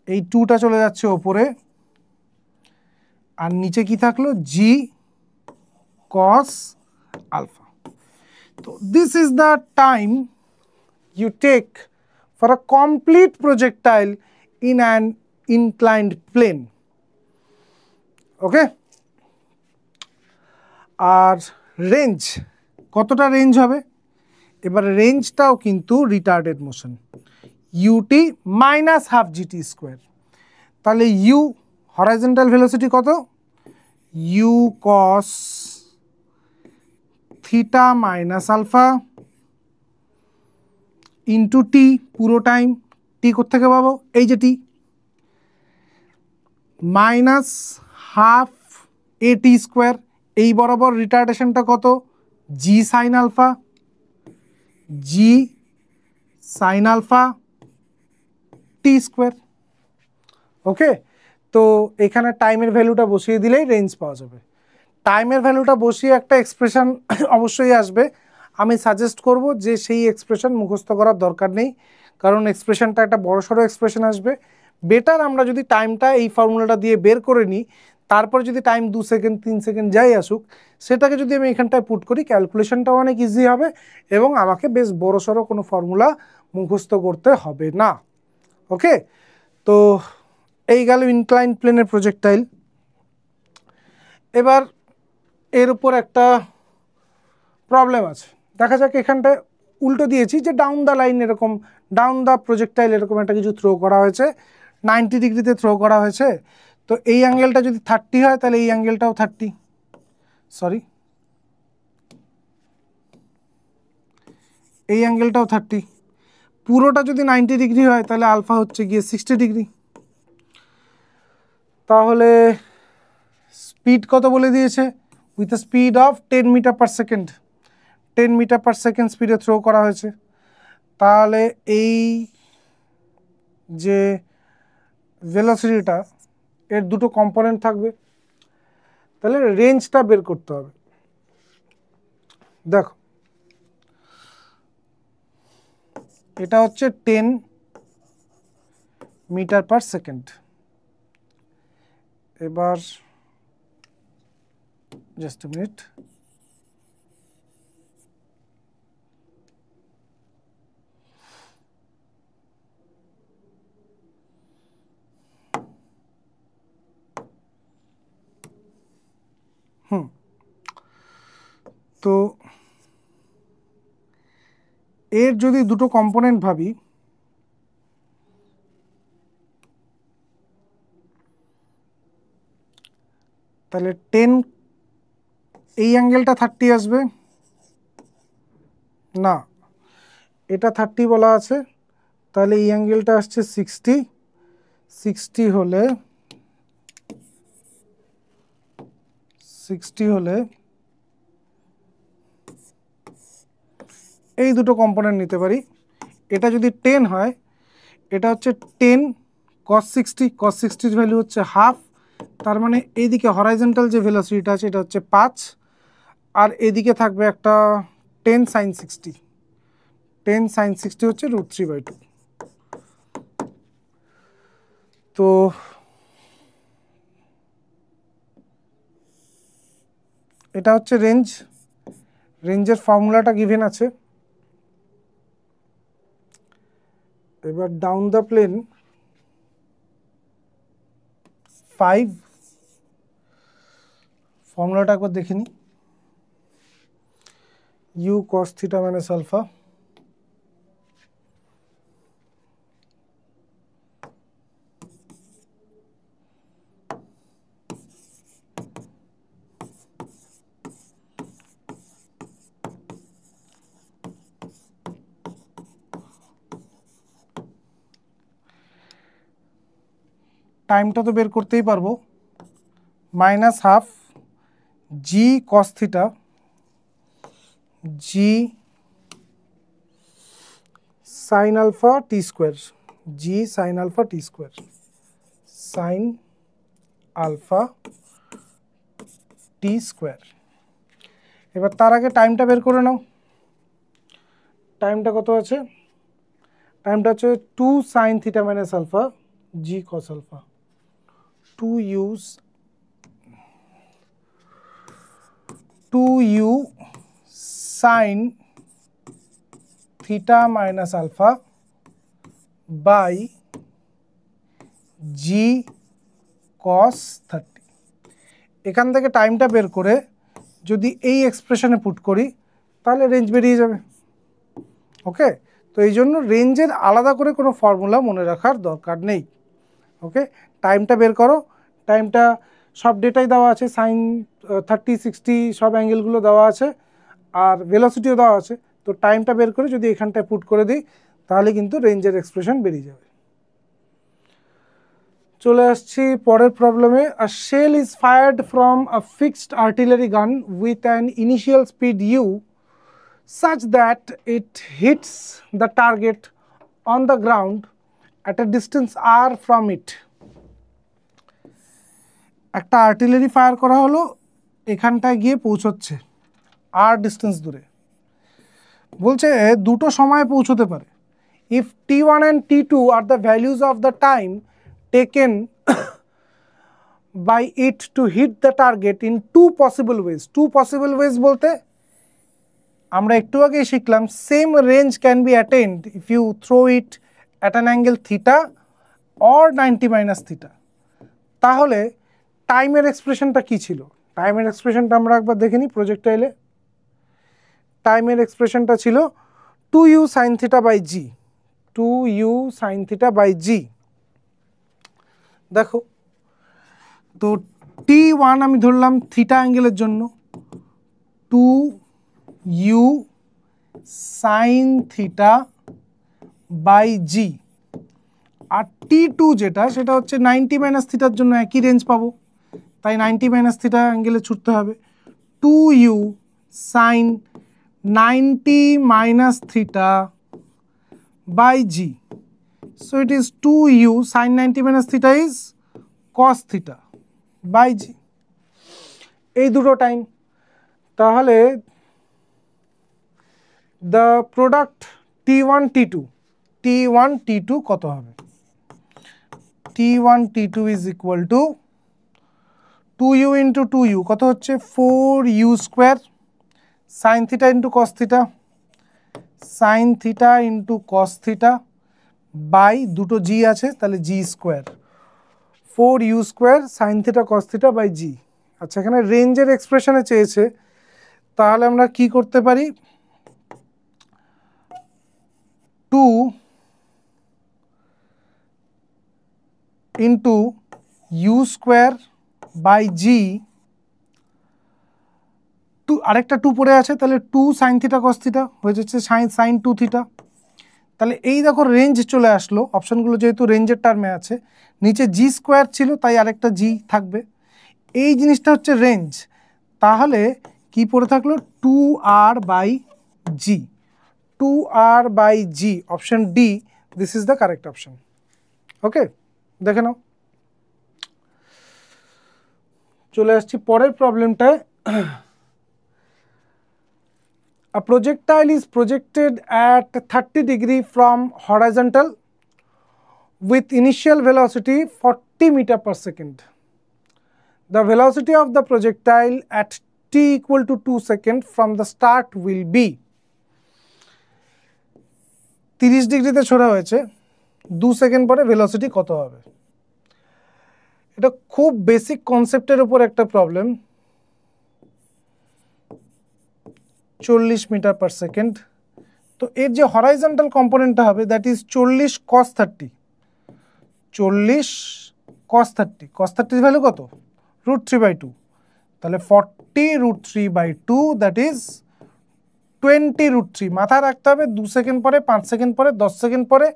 Speaker 1: এই টুটা চলে যাচ্ছে ওপরে, আর নিচে কি থাকলো, জি কস আলফা। তো this is the time you take for a complete projectile in an inclined plane. Okay, আর রেঞ্জ কতটা রেঞ্জ হবে, এবার রেঞ্জটাও কিন্তু retarded motion, UT minus half GT square. তাহলে ইউ হরাইজন্টাল ভেলোসিটি কত, U cos theta minus alpha into T, পুরো time, T কোত্থেকে পাবো, এই যে T, minus half A T square, এই বরাবর রিটার্ডেশনটা কত, G sine alpha, G sine alpha টি স্কোয়ার। ওকে, তো এখানে টাইমের ভ্যালুটা বসিয়ে দিলেই রেঞ্জ পাওয়া যাবে। টাইমের ভ্যালুটা বসিয়ে একটা এক্সপ্রেশন অবশ্যই আসবে, আমি সাজেস্ট করব যে সেই এক্সপ্রেশন মুখস্থ করার দরকার নেই, কারণ এক্সপ্রেশনটা একটা বড়সড় এক্সপ্রেশন আসবে। বেটার আমরা যদি টাইমটা এই ফর্মুলাটা দিয়ে বের করে নিই, তারপর যদি টাইম 2 সেকেন্ড 3 সেকেন্ড যাই আসুক, সেটাকে যদি আমি এখানটায় পুট করি, ক্যালকুলেশনটাও অনেক ইজি হবে এবং আমাকে বেশ বড়সড় কোনো ফর্মুলা মুখস্থ করতে হবে না। ওকে, তো এই গেল ইনক্লাইন প্লেনের প্রজেক্টাইল। এবার এর উপর একটা প্রবলেম আছে, দেখা যাক এখানটায় উল্টো দিয়েছি যে ডাউন দ্য লাইন, এরকম ডাউন দ্য প্রজেক্টাইল এরকম একটা কিছু থ্রো করা হয়েছে, 90 ডিগ্রিতে থ্রো করা হয়েছে। তো এই অ্যাঙ্গেলটা যদি 30 হয়, তাহলে এই অ্যাঙ্গেলটাও 30, সরি এই অ্যাঙ্গেলটাও 30, পুরোটা যদি 90 ডিগ্রি হয় তাহলে আলফা হচ্ছে গিয়ে 60 ডিগ্রি। তাহলে স্পিড কত বলে দিয়েছে, with a speed of 10 metre per second, 10 metre per second স্পিডে থ্রো করা হয়েছে। তাহলে এই যে ভেলোসিটিটা, এর দুটো কম্পোনেন্ট থাকবে, তাহলে রেঞ্জটা বের করতে হবে। দেখো এটা হচ্ছে 10 মিটার পার সেকেন্ড। এবার জাস্ট এ মিনিট, তো এর যদি দুটো কম্পোনেন্ট ভাবি, তাহলে 10, এই অ্যাঙ্গেলটা 30 আসবে না, এটা 30 বলা আছে, তাহলে এই অ্যাঙ্গেলটা আসছে 60, 60 হলে এই দুটো কম্পোনেন্ট নিতে পারি। এটা যদি 10 হয়, এটা হচ্ছে 10 cos 60, cos 60 ভ্যালু হচ্ছে হাফ, তার মানে এইদিকে হরাইজন্টাল যে ভেলোসিটিটা আছে এটা হচ্ছে 5, আর এদিকে থাকবে একটা 10 sin 60, 10 sin 60 হচ্ছে √3/2। তো এটা হচ্ছে রেঞ্জ, রেঞ্জের ফর্মুলাটা গিভেন আছে। এবার ডাউন দ্য প্লেন 5, ফর্মুলাটা একবার দেখে নিই। u cos theta minus alpha টাইমটা তো বের করতেই পারবো, -12 g cos theta g sin alpha t square, g sin alpha t square, sin alpha t square। এবার তার আগে টাইমটা বের করে নাও। টাইমটা কত আছে? টাইমটা হচ্ছে 2 sin theta minus alpha g cos alpha, 2u sin theta minus alpha by g cos 30। এখান থেকে টাইমটা বের করে যদি এই এক্সপ্রেশনে পুট করি তাহলে রেঞ্জ বেরিয়ে যাবে। ওকে, তো এই জন্য রেঞ্জের আলাদা করে কোনো ফর্মুলা মনে রাখার দরকার নেই। ওকে, টাইমটা বের করো, টাইমটা সব ডেটাই দেওয়া আছে, সাইন 30, 60 সব অ্যাঙ্গেলগুলো দেওয়া আছে, আর ভেলোসিটিও দেওয়া আছে। তো টাইমটা বের করে যদি এখানটায় পুট করে দিই তাহলে কিন্তু রেঞ্জের এক্সপ্রেশন বেরিয়ে যাবে। চলে আসছি পরের প্রবলেমে। A shell is fired from a fixed artillery gun with an initial speed u such that it hits the target on the ground at a distance r from it। একটা আর্টিলারি ফায়ার করা হলো, এখানটায় গিয়ে পৌঁছচ্ছে r distance দূরে। বলছে দুটো সময়ে পৌঁছতে পারে। If t1 and t2 are the values of the time taken by it to hit the target in two possible ways। two possible ways বলতে আমরা একটু আগে শিখলাম same range can be attained if you throw it at an angle theta or 90 minus theta। তাহলে টাইমের এক্সপ্রেশনটা কি ছিল? টাইমের এক্সপ্রেশনটা আমরা একবার দেখে নিই প্রজেক্টাইলে। টাইমের এক্সপ্রেশনটা ছিল 2u sin theta by g, 2u sin theta by g। দেখো তো t1 আমি ধরলাম থিটা অ্যাঙ্গেলের জন্য 2u sin theta by g, R t2 যেটা সেটা হচ্ছে 90 মাইনাস থিটার জন্য একই রেঞ্জ পাবো, তাই 90 মাইনাস থিটা অ্যাঙ্গেলে ছুটতে হবে। 2u sin 90 minus theta by g, so it is 2u sin 90 minus theta is cos theta by g। এই দুটো টাইম, তাহলে the product t1 t2 কত হবে? t1 t2 is equal to 2u into 2u কত হচ্ছে 4u square sin theta into cos theta, sin theta into cos theta by দুটো g আছে তাহলে g square, 4u square sin theta cos theta by g। আচ্ছা, এখানে রেঞ্জের এক্সপ্রেশনে চেয়েছে, তাহলে আমরা কি করতে পারি? 2 into u square by g, আরেকটা 2 পড়ে আছে, তাহলে 2 sin theta cos theta হয়ে যাচ্ছে sin 2 theta। তাহলে এই দেখো রেঞ্জ চলে আসলো, অপশনগুলো যেহেতু রেঞ্জের টার্মে আছে, নিচে জি স্কোয়ার ছিল তাই আরেকটা জি থাকবে, এই জিনিসটা হচ্ছে রেঞ্জ। তাহলে কি পড়ে থাকলো 2r by G, 2r by G, option D, this is the correct option. Okay, দেখে নাও। চলে আসছি পরের প্রবলেমটায়। A projectile is projected at 30 degree from horizontal with initial velocity 40 meter per second. The velocity of the projectile at t equal to 2 seconds from the start will be 30 ডিগ্রিতে ছোড়া হয়েছে, 2 second পরে velocity কত হবে? এটা খুব basic কনসেপ্টের উপর একটা প্রবলেম। 40 metre per second. তো এর যে হরাইজন্টাল কম্পোনেন্টটা হবে that is 40 cos 30। 40 cos 30, cos 30 value কত? √3/2। তাহলে 40 √3/2 দ্যাট ইজ 20 √3। মাথায় রাখতে হবে 2 সেকেন্ড পরে, 5 সেকেন্ড পরে, 10 সেকেন্ড পরে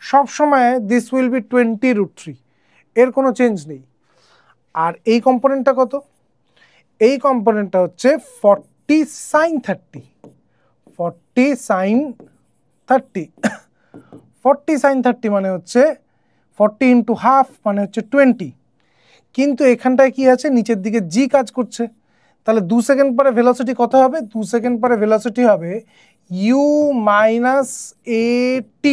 Speaker 1: সব সময় দিস উইল বি 20 √3, এর কোনো চেঞ্জ নেই। আর এই কম্পোনেন্টটা কত? এই কম্পোনেন্টটা হচ্ছে 40 sin 30। 40 sin 30 40 sin 30 মানে হচ্ছে 40 ইন্টু হাফ মানে হচ্ছে 20। কিন্তু এখানটায় কি আছে? নিচের দিকে জি কাজ করছে। তাহলে 2 সেকেন্ড পরে ভেলোসিটি কত হবে? 2 সেকেন্ড পরে ভেলোসিটি হবে u মাইনাস at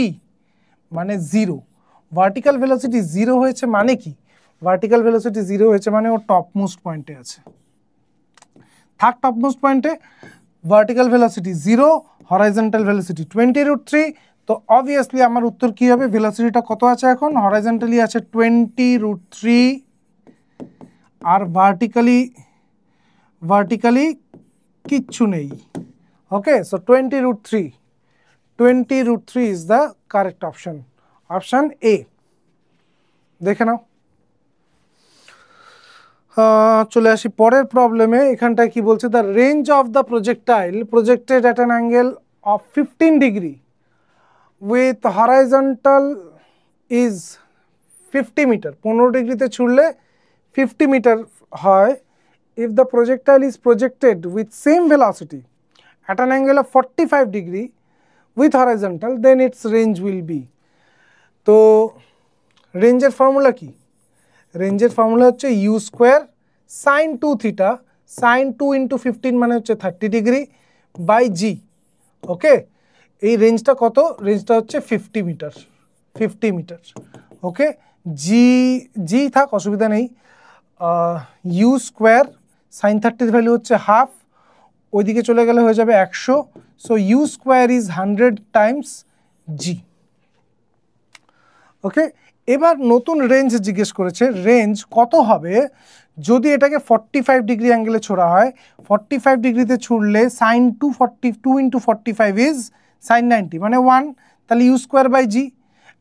Speaker 1: মানে 0। ভার্টিক্যাল ভেলোসিটি 0 হয়েছে মানে কি? ভার্টিক্যাল ভেলোসিটি 0 হয়েছে মানে ও টপ মোস্ট পয়েন্টে আছে। থাক টপ মোস্ট পয়েন্টে, ভার্টিক্যাল ভেলোসিটি 0, হরাইজন্টাল ভেলোসিটি 20 √3। তো অবভিয়াসলি আমার উত্তর কি হবে? ভেলোসিটিটা কত আছে এখন? হরাইজন্টালি আছে 20 √3 আর ভার্টিক্যালি কিচ্ছু নেই। Okay, so 20 √3, 20 √3 is the correct option, option A. দেখে নাও। চলে আসি পরের প্রবলেমে। এখানটায় কি বলছে? The range of the projectile projected at an angle of 15 degree with horizontal is 50 meter. 15 ডিগ্রিতে ছুড়লে 50 মিটার হয়। If the projectile is projected with same velocity at an angle of 45 degree with horizontal then its range will be. তো রেঞ্জের formula কি? রেঞ্জের formula হচ্ছে u square sine 2 theta, sine 2 into 15 মানে হচ্ছে 30 ডিগ্রি বাই জি। ওকে, এই রেঞ্জটা কত? রেঞ্জটা হচ্ছে 50 মিটার, 50 মিটার। ওকে, জি থাক, অসুবিধা নেই। ইউ স্কোয়ার সাইন 30 ভ্যালু হচ্ছে হাফ, ওইদিকে চলে গেলে হয়ে যাবে 100। So U square is 100 times G. Okay, এবার নতুন রেঞ্জ জিজ্ঞেস করেছে। রেঞ্জ কত হবে যদি এটাকে 45 ডিগ্রি অ্যাঙ্গেলে ছোড়া হয়? 45 ডিগ্রিতে ছুড়লে সাইন 242 ইন্টু 45 ইজ সাইন 90 মানে 1। তাহলে U square by G,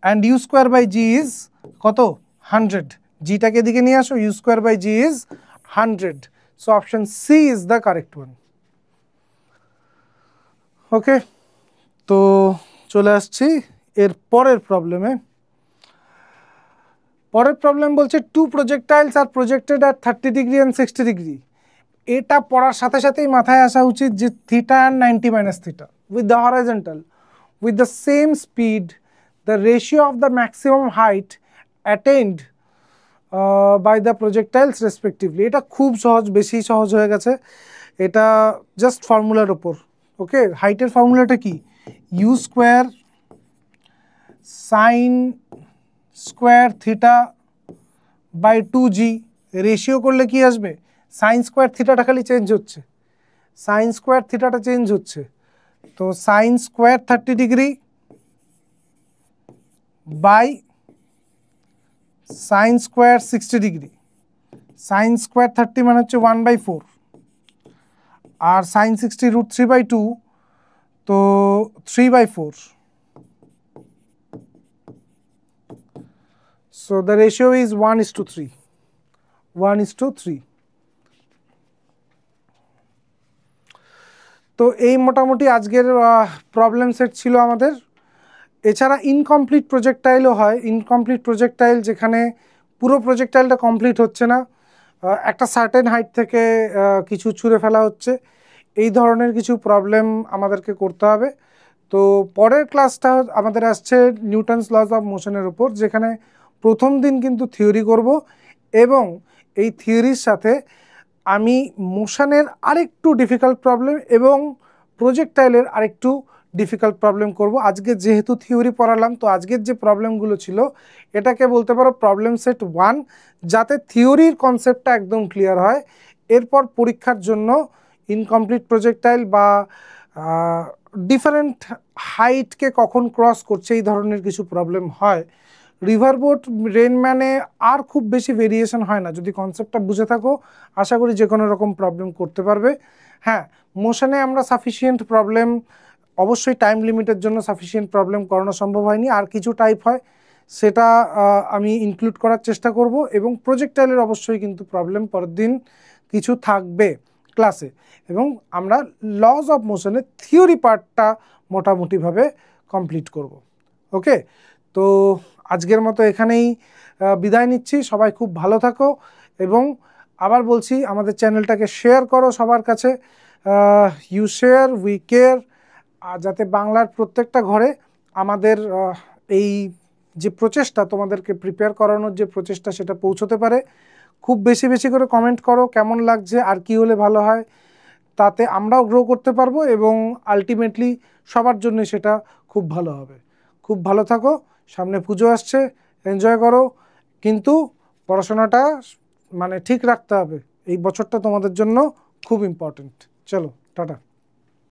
Speaker 1: and U square by G is কত? 100। জিটাকে এদিকে নিয়ে আসো, U square by G is 100। So option C is the correct one. Okay, তো চলে আসছি এর পরের প্রবলেমে। পরের প্রবলেম বলছে two projectiles are projected at 30 degree and 60 degree. এটা পড়ার সাথে সাথেই মাথায় আসা উচিত যে theta and 90 minus theta with the horizontal with the same speed the ratio of the maximum height attained by the projectiles respectively. এটা খুব সহজ, বেশি সহজ হয়ে গেছে। এটা জাস্ট ফর্মুলার ওপর। ওকে, হাইটের ফর্মুলাটা কি? U square sine square theta by 2g। Ratio করলে কি আসবে? সাইন স্কোয়ার থিটাটা খালি চেঞ্জ হচ্ছে, সাইন স্কোয়ার থিটাটা চেঞ্জ হচ্ছে। তো sine square 30 degree by sine square 60 degree. Sine square 30 মানে হচ্ছে 1/4 আর সাইন 60 √3/2, তো 3/4। So the ratio is 1:3, 1:3। তো এই মোটামুটি আজকের প্রবলেম সেট ছিল আমাদের। এছাড়া ইনকমপ্লিট প্রজেক্টাইলও হয়। ইনকমপ্লিট প্রজেক্টাইল যেখানে পুরো প্রজেক্টাইলটা কমপ্লিট হচ্ছে না, একটা সার্টেন হাইট থেকে কিছু ছুঁড়ে ফেলা হচ্ছে, এই ধরনের কিছু প্রবলেম আমাদেরকে করতে হবে। তো পরের ক্লাসটা আমাদের আসছে নিউটনস লজ অফ মোশনের উপর, যেখানে প্রথম দিন কিন্তু থিওরি করব এবং এই থিওরির সাথে আমি মোশনের আরেকটু ডিফিকাল্ট প্রবলেম এবং প্রজেক্টাইলের আরেকটু ডিফিকাল্ট প্রবলেম করব। আজকে যেহেতু থিওরি পড়ালাম, তো আজকের যে প্রবলেমগুলো ছিল এটাকে বলতে পারো প্রবলেম সেট 1, যাতে থিওরির কনসেপ্টটা একদম ক্লিয়ার হয়। এরপর পরীক্ষার জন্য ইনকমপ্লিট প্রজেক্টাইল বা ডিফারেন্ট হাইটকে কখন ক্রস করছে এই ধরনের কিছু প্রবলেম হয়। রিভারবোট রেনম্যানে আর খুব বেশি ভেরিয়েশন হয় না, যদি কনসেপ্টটা বুঝে থাকো আশা করি যে কোনো রকম প্রবলেম করতে পারবে। হ্যাঁ, মোশনে আমরা সাফিসিয়েন্ট প্রবলেম, অবশ্যই টাইম লিমিটের জন্য সাফিসিয়েন্ট প্রবলেম করানো সম্ভব হয়নি, আর কিছু টাইপ হয় সেটা আমি ইনক্লুড করার চেষ্টা করব। এবং প্রজেক্টাইলের অবশ্যই কিন্তু প্রবলেম পরের দিন কিছু থাকবে ক্লাসে, এবং আমরা লজ অফ মোশনের থিওরি পার্টটা মোটামুটিভাবে কমপ্লিট করব। ওকে, তো আজকের মতো এখানেই বিদায় নিচ্ছি। সবাই খুব ভালো থাকো, এবং আবার বলছি আমাদের চ্যানেলটাকে শেয়ার করো সবার কাছে। ইউ শেয়ার উই কেয়ার, যাতে বাংলার প্রত্যেকটা ঘরে আমাদের এই যে প্রচেষ্টা, তোমাদেরকে প্রিপেয়ার করানোর যে প্রচেষ্টা, সেটা পৌঁছতে পারে। খুব বেশি বেশি করে কমেন্ট করো কেমন লাগছে আর কি হলে ভালো হয়, তাতে আমরাও গ্রো করতে পারবো এবং আলটিমেটলি সবার জন্য সেটা খুব ভালো হবে। খুব ভালো থাকো, সামনে পুজো আসছে, এনজয় করো, কিন্তু পড়াশোনাটা মানে ঠিক রাখতে হবে। এই বছরটা তোমাদের জন্য খুব ইম্পর্টেন্ট। চলো, টাটা।